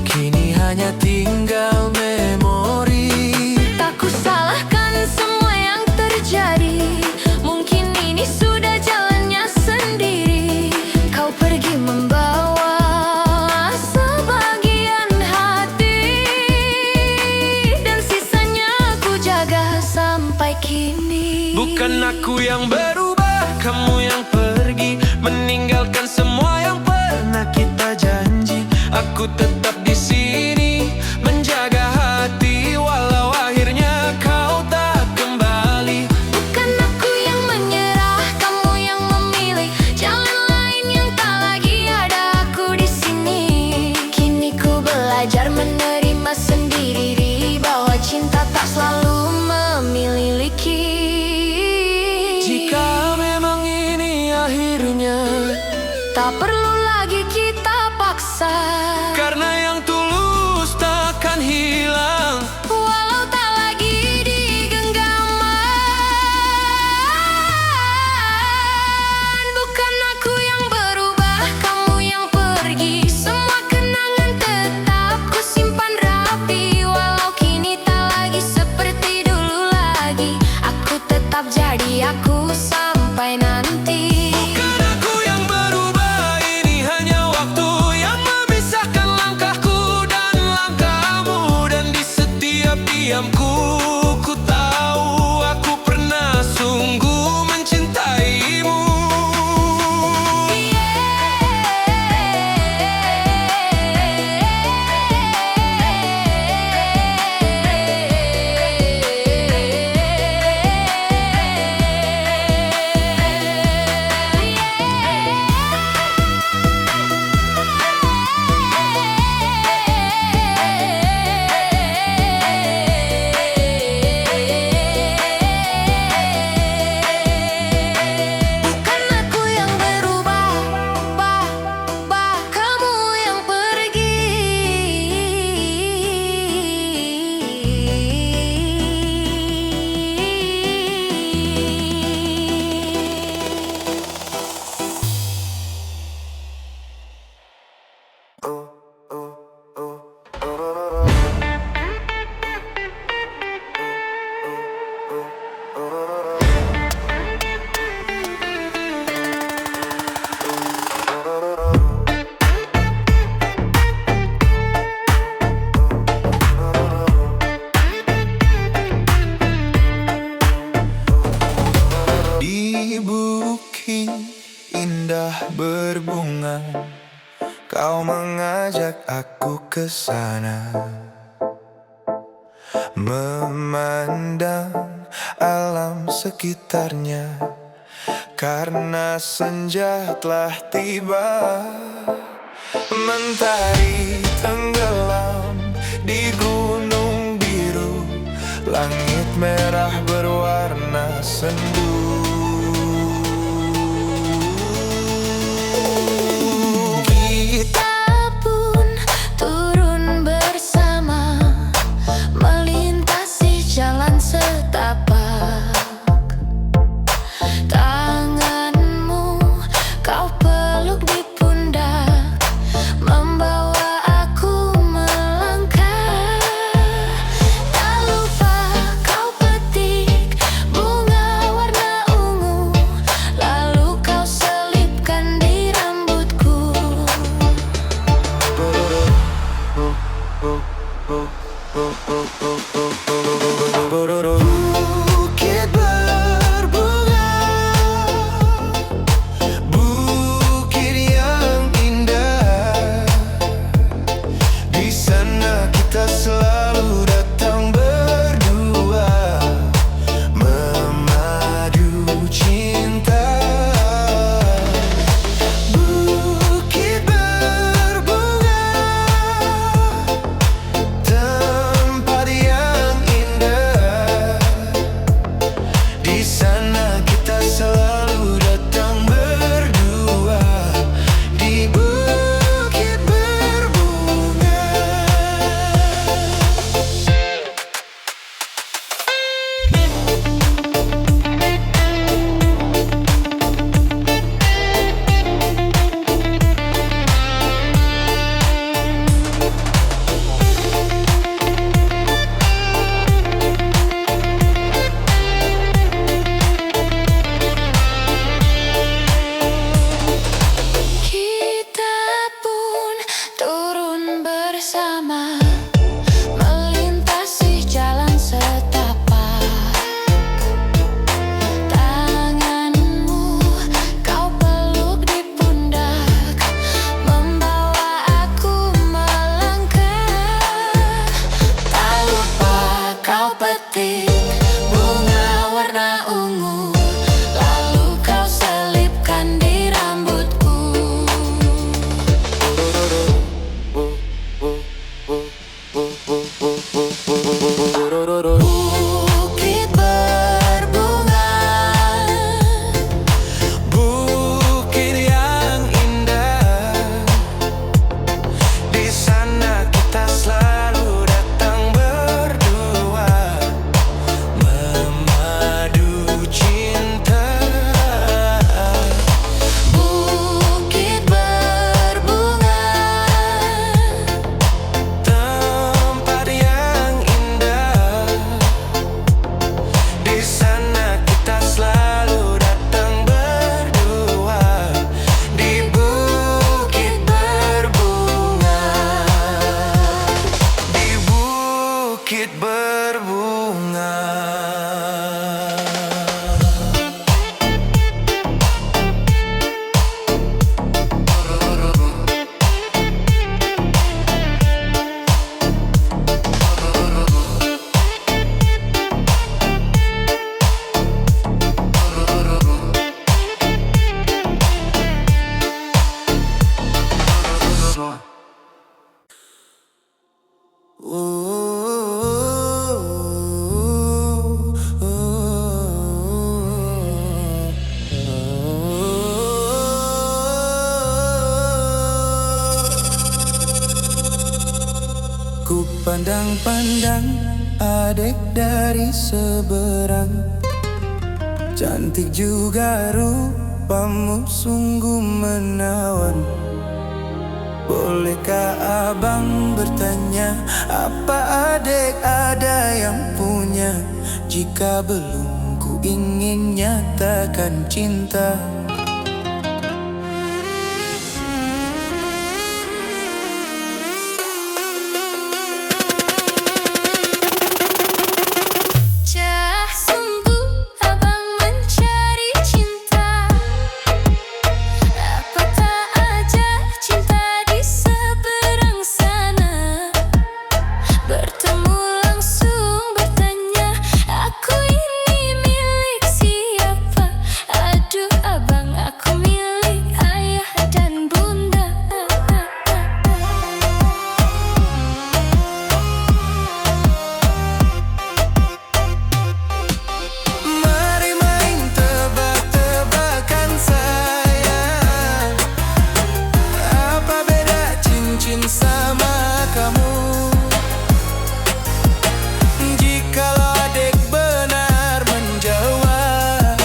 Speaker 4: kini hanya tinggal memori.
Speaker 3: Tak ku salahkan semua yang terjadi, mungkin ini sudah jalannya sendiri. Kau pergi membawa sebagian hati, dan sisanya ku jaga sampai kini.
Speaker 4: Bukan aku yang berubah, kamu yang pergi, meninggalkan semua yang pernah kita janji. Aku tetap di sini, menjaga hati, walau akhirnya kau tak kembali.
Speaker 3: Bukan aku yang menyerah, kamu yang memilih jalan lain yang tak lagi ada aku di sini. Kini ku belajar menerima sendiri bahwa cinta tak selalu memiliki.
Speaker 4: Jika memang ini akhirnya,
Speaker 3: Tak perlu lagi kita paksa,
Speaker 4: karena yang tulus takkan hilang.
Speaker 3: walau tak lagi digenggaman. Bukan aku yang berubah, kamu yang pergi, semua kenangan tetap ku simpan rapi. Walau kini tak lagi seperti dulu lagi, aku tetap jadi aku sampai nanti.
Speaker 4: Bukan aku yang berubah, ini hanya waktu yang memisahkan langkahku dan langkahmu. Dan di setiap diamku, ku tahu aku pernah sungguh mencintaimu.
Speaker 3: Bukan aku yang berubah, kamu yang pergi.
Speaker 5: Di bukit indah berbunga, kau mengajak aku ke sana, memandang alam sekitarnya, karena senja telah tiba. Mentari tenggelam di gunung biru, langit merah berwarna sendu.
Speaker 3: Kita pun turun bersama, melintasi jalan setapak. Tanganmu kau peluk di pundak, membawa aku melangkah. Tak lupa kau petik bunga warna
Speaker 5: Pandang-pandang adek dari seberang, cantik juga rupamu sungguh menawan. Bolehkah abang bertanya, apa adek ada yang punya? Jika belum, ku ingin nyatakan cinta.
Speaker 3: Cah sungguh abang mencari cinta. Apa tak ada cinta di seberang sana? Bertemu langsung bertanya, aku ini milik siapa? Aduh abang, aku milik ayah dan bunda.
Speaker 5: Mari main tebak-tebakan sayang, apa beda cincin sama kamu? Jikalau adek benar menjawab,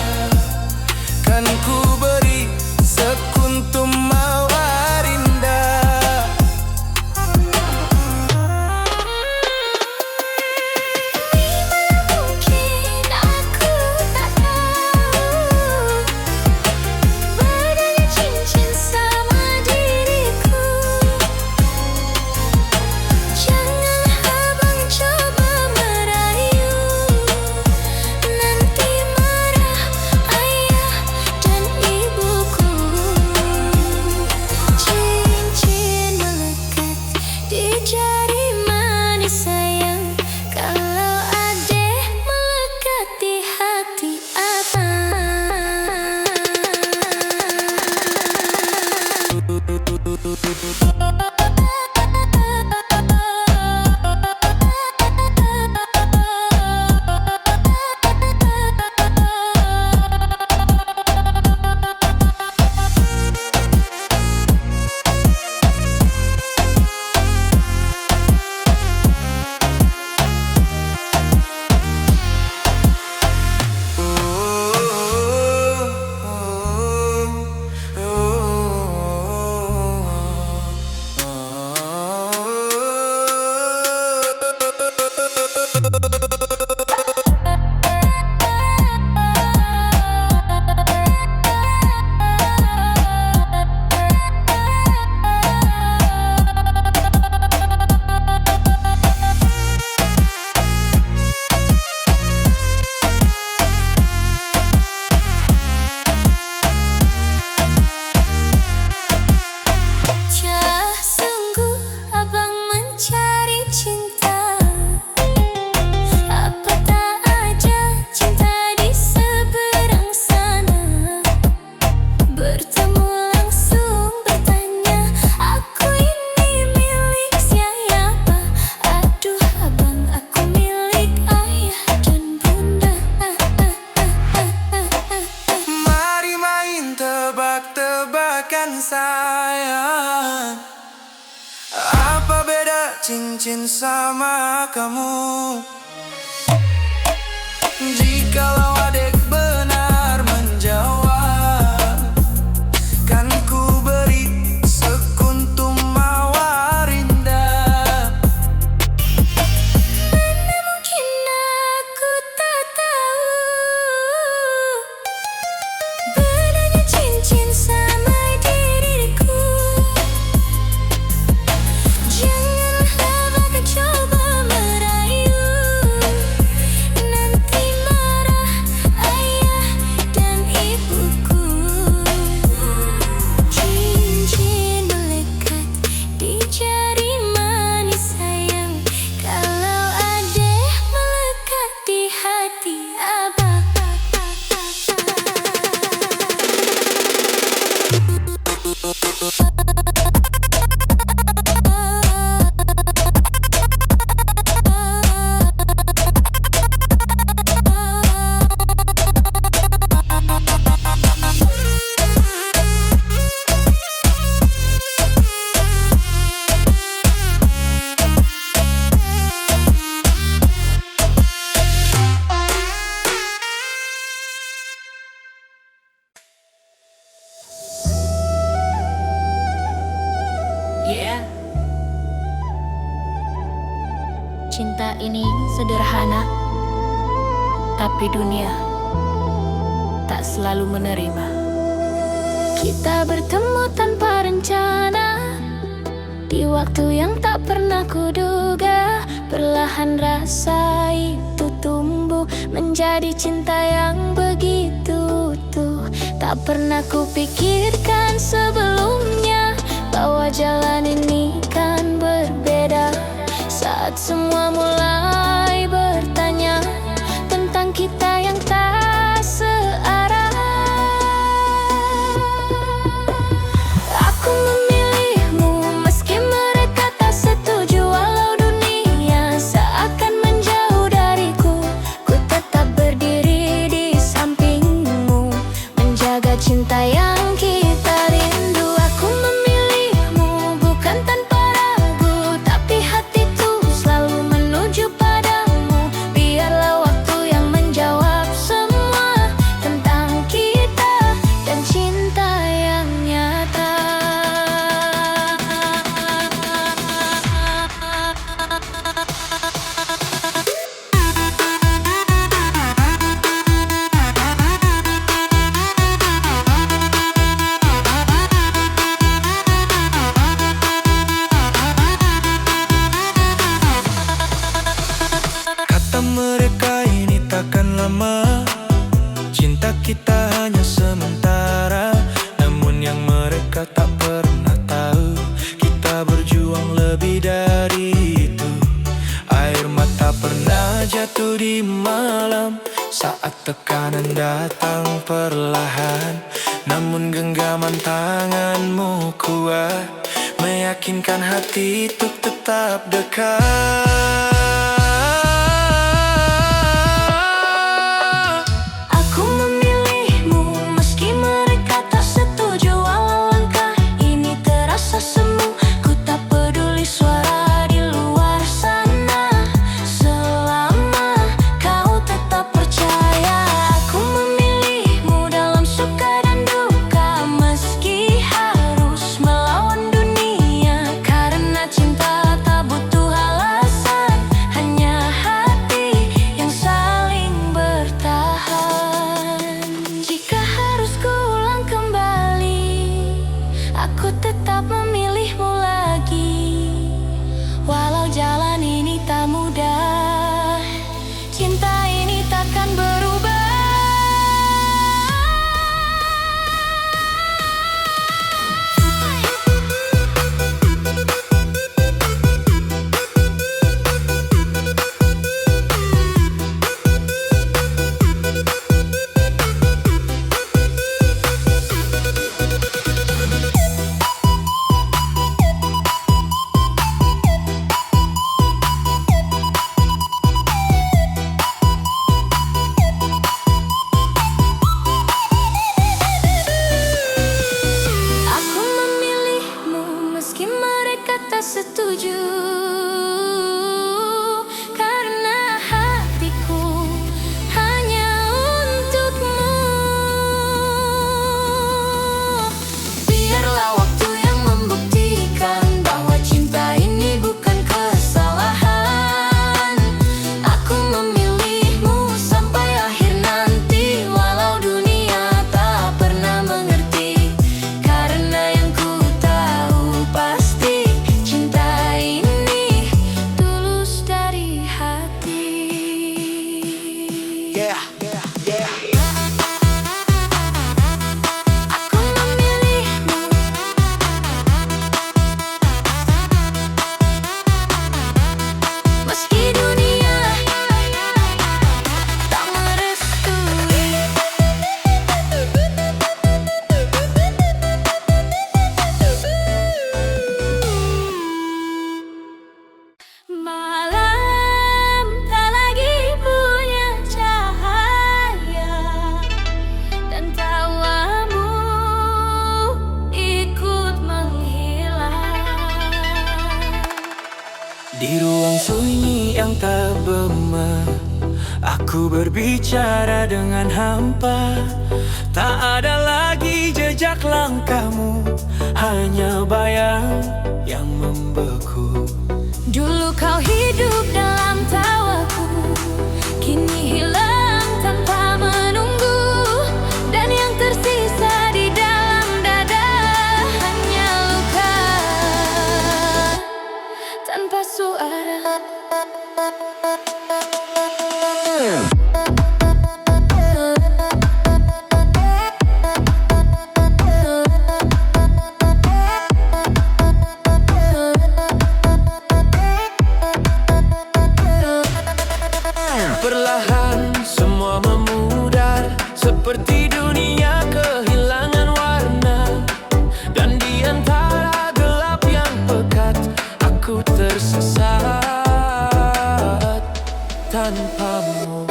Speaker 5: kan ku beri sekuntum mawar indah.
Speaker 3: Mungkin aku tak tahu bedanya cincin sama diriku. Jangan abang coba merayu, nanti marah ayah dan ibuku. Cincin melekat di jari manis sayang, kalau adek melekat di hati Cah sungguh abang mencari cinta. Apa tak ada cinta di seberang sana? Bertemu langsung bertanya, aku ini milik siapa? Aduh abang, aku milik ayah dan bunda.
Speaker 5: Mari main tebak-tebakan sayang, apa beda cincin sama kamu? Jikalau adek benar menjawab, kan ku beri sekuntum mawar indah.
Speaker 3: Mana mungkin aku tak tahu bedanya cincin sama diriku. Janganlah abang coba merayu, nanti marah ayah dan ibuku. Cincin melekat di jari manis sayang, kalau adek melekat di hati abang. ini sederhana, tapi dunia tak selalu menerima. Kita bertemu tanpa rencana, di waktu yang tak pernah kuduga. Perlahan rasa itu tumbuh menjadi cinta yang begitu utuh. Tak pernah kupikirkan sebelumnya bahwa jalan ini kan berbeda. Saat semua mulai bertanya tentang kita yang tak searah, aku memilihmu meski mereka tak setuju. Walau dunia seakan menjauh dariku, ku tetap berdiri di sampingmu, menjaga cinta yang kita rindu. Aku memilihmu bukan tanpa ragu, tapi hatiku selalu menuju padamu. Biarlah waktu yang menjawab semua tentang kita dan cinta yang nyata.
Speaker 5: Kata mereka ini takkan lama, cinta kita hanya sementara. Namun yang mereka tak pernah tahu, kita berjuang lebih dari itu. Air mata pernah jatuh di malam saat tekanan datang perlahan. Namun genggaman tanganmu kuat, meyakinkan hati untuk tetap dekat.
Speaker 3: Aku memilihmu meski mereka tak setuju. Walau langkah ini terasa semu, ku tak peduli suara di luar sana, selama kau tetap percaya. Aku memilihmu dalam suka dan duka, meski harus melawan dunia. Karena cinta tak butuh alasan, hanya hati yang saling bertahan. Jika harus kuulang kembali, aku tetap memilihmu lagi. Walau jalan ini tak mudah, cinta ini takkan berubah. Aku memilihmu meski mereka tak setuju. Karena hatiku hanya untukmu. Biarlah waktu yang membuktikan bahwa cinta ini bukan kesalahan. Aku memilihmu sampai akhir nanti, walau dunia tak pernah mengerti. Karena yang ku tahu pasti, cinta ini tulus dari hati. Aku memilihmu meski dunia tak merestui. Malam tak lagi punya cahaya, dan tawamu ikut menghilang.
Speaker 5: Di ruang sunyi yang tak berma, aku berbicara dengan hampa. Tak ada lagi jejak langkahmu, hanya bayang yang membeku.
Speaker 3: Dulu kau hidup dalam tawaku, kini hilang tanpa menunggu. Dan yang tersisa di dalam dada hanya luka tanpa suara.
Speaker 4: Perlahan semua memudar, seperti dunia kehilangan warna. Dan di antara gelap yang pekat, aku tersesat tanpamu.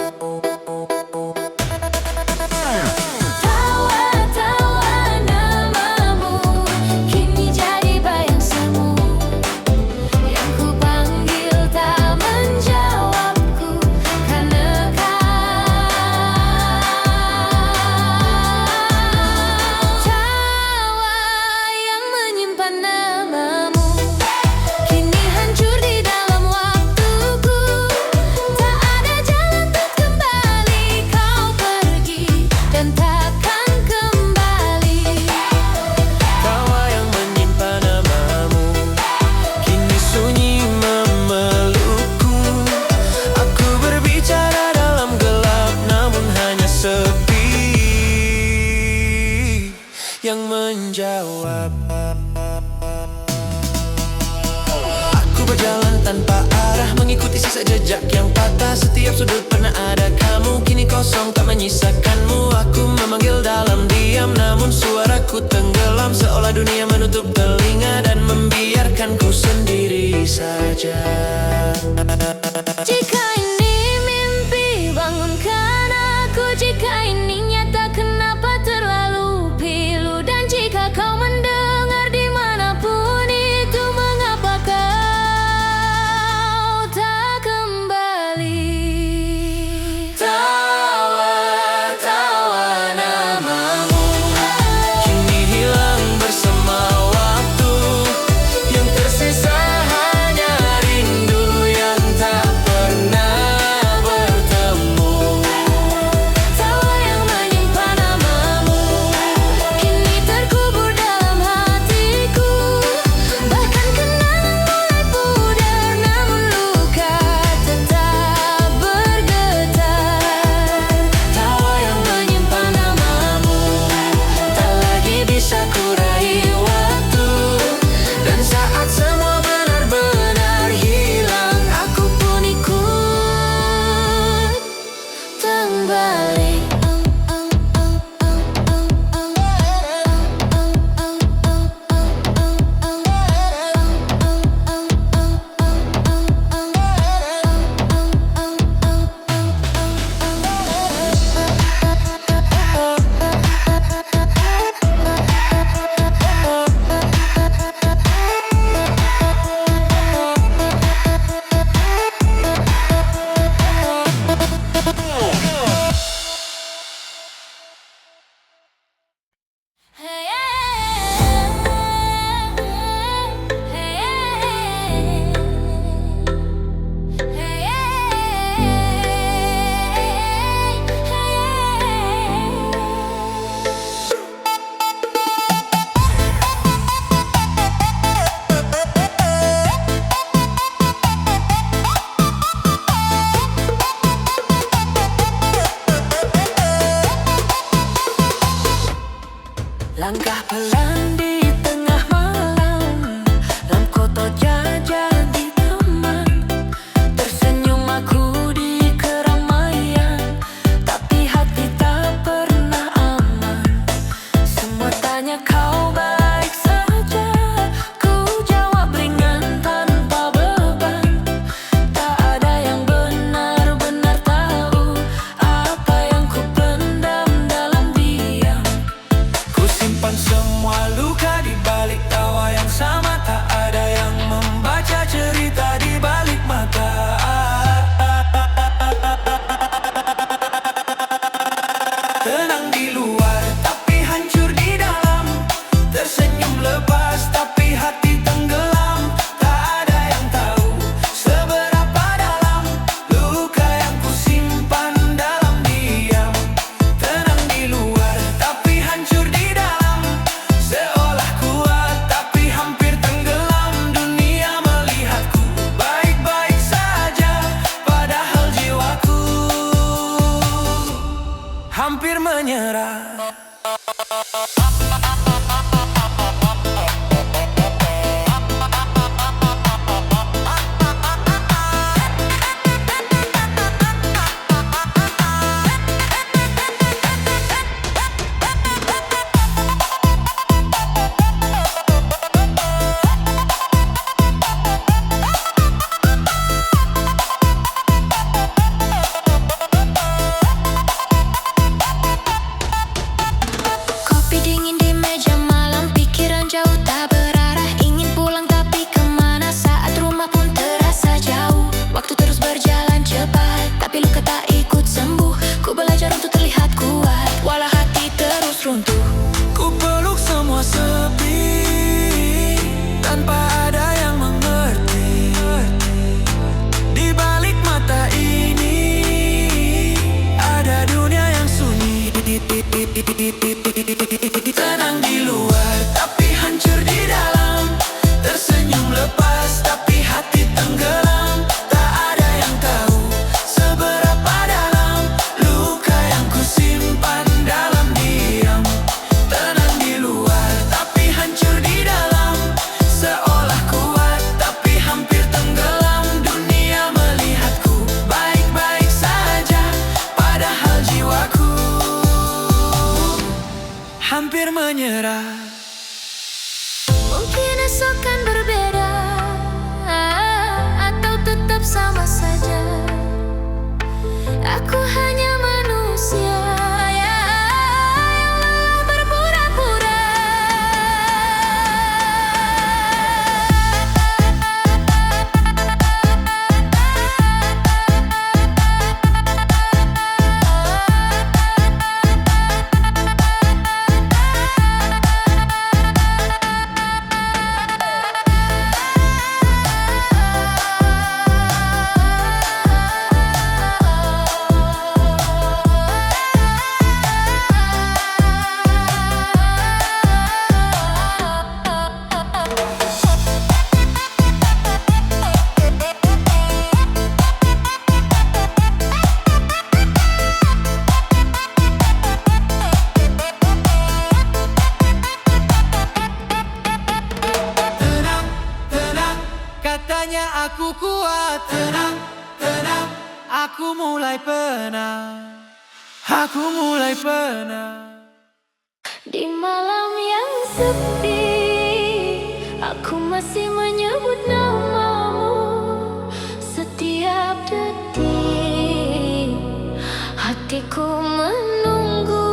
Speaker 3: Tawa-tawa namamu, kini jadi bayang semu. Yang ku panggil tak menjawabku, karena tawa yang menyimpan namamu kini hancur di dalam waktuku. Tak ada jalan untuk kembali, kau pergi dan takkan kembali.
Speaker 4: Tawa yang menyimpan namamu kini sunyi memelukku. Aku berbicara dalam gelap, namun hanya sepi yang menjawab. Aku berjalan tanpa arah, mengikuti sisa jejak yang patah. Setiap sudut pernah ada kamu, kini kosong tak menyisakanmu. Aku memanggil dalam diam, namun suaraku tenggelam, seolah dunia menutup telinga dan membiarkanku sendiri saja.
Speaker 3: Jika ini mimpi, bangunkan aku. Jika ini nyata, kenapa terlalu pilu? Dan jika kau mendengar dimanapun itu, mengapa kau tak kembali?
Speaker 4: Tawa-tawa namamu kini hilang bersama waktu. Yang tersisa hanya rindu yang tak pernah bertemu.
Speaker 3: Tawa yang menyimpan namamu kini terkubur dalam hatiku. Bahkan kenangan mulai pudar, namun luka tetap bergetar. Tawa yang menyimpan namamu tak lagi bisa kurai waktu.
Speaker 4: Dan saat semua benar-benar hilang,
Speaker 3: Aku pun ikut kembali. Langkah pelan di tengah malam, lampu kota jadi teman. Tersenyum aku di keramaian, tapi hati tak pernah aman. Semua tanya kau baik saja, ku jawab ringan tanpa beban. Tak ada yang benar-benar tahu apa yang ku pendam dalam diam.
Speaker 4: ku simpan semua luka
Speaker 5: hampir menyerah.
Speaker 3: Kopi dingin di meja malam, pikiran jauh tak berarah. Ingin pulang tapi kemana, saat rumah pun terasa jauh. Waktu terus berjalan cepat, tapi luka tak ikut sembuh. Ku belajar untuk terlihat kuat, walau hati terus runtuh.
Speaker 5: Ku peluk semua sepi, tanpa ada yang mengerti. Di balik mata ini ada dunia yang sunyi. Tenang di luar, tapi hancur di dalam. Tersenyum lepas, tapi hati tenggelam. Tak ada yang tahu seberapa dalam luka yang ku simpan dalam diam. Tenang di luar, tapi hancur di dalam. Seolah kuat, tapi hampir tenggelam. Dunia melihatku baik-baik saja, padahal jiwaku hampir menyerah.
Speaker 3: Mungkin esok kan berbeda, atau tetap sama saja. Aku hanya manusia yang lelah berpura-pura.
Speaker 5: Tenang, tenang, katanya aku kuat. Tenang, tenang, aku mulai penat. Aku mulai penat.
Speaker 3: Di malam yang sepi, aku masih menyebut namamu. Setiap detik, hatiku menunggu.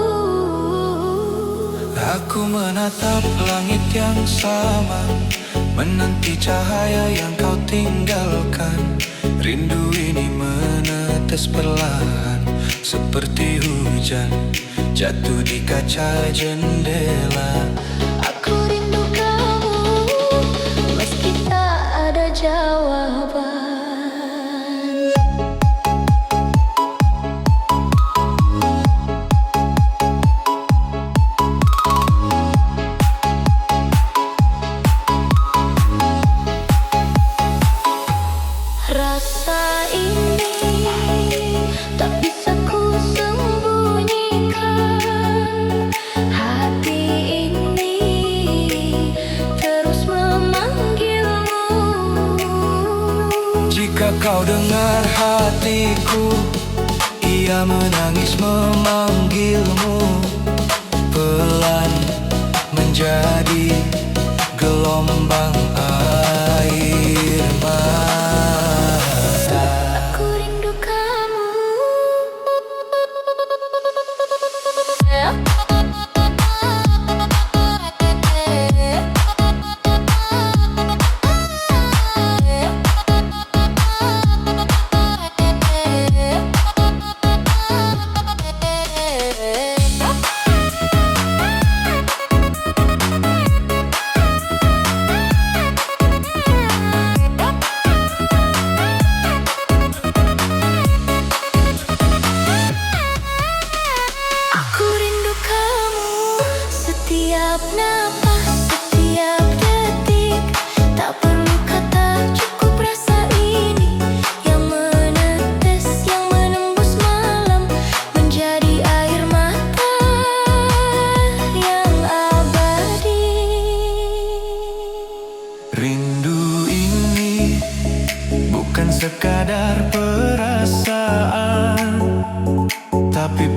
Speaker 5: Aku menatap langit yang sama, menanti cahaya yang kau tinggalkan. Rindu ini menetes perlahan, seperti hujan jatuh di kaca jendela.
Speaker 3: Aku rindu kamu, meski tak ada jawaban. Rasa ini tak bisa ku sembunyikan. Hati ini terus memanggilmu.
Speaker 5: Jika kau dengar hatiku, ia menangis memanggilmu. Pelan menjadi gelombang air mata.
Speaker 3: Aku rindu kamu.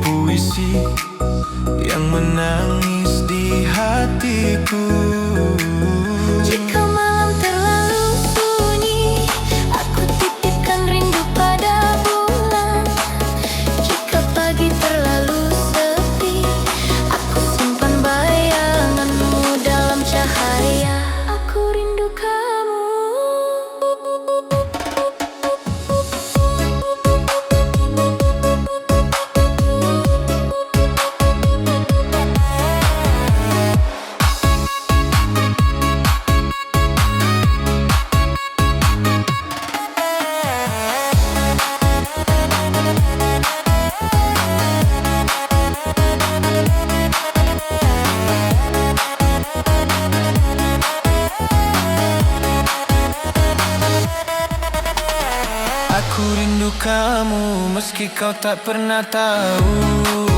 Speaker 5: puisi yang menangis di hatiku.
Speaker 3: Jika malam terlalu sunyi, aku titipkan rindu pada bulan. Jika pagi terlalu sepi, aku simpan bayanganmu dalam cahaya. Aku rindu kamu.
Speaker 5: Aku rindu kamu meski kau tak pernah tahu.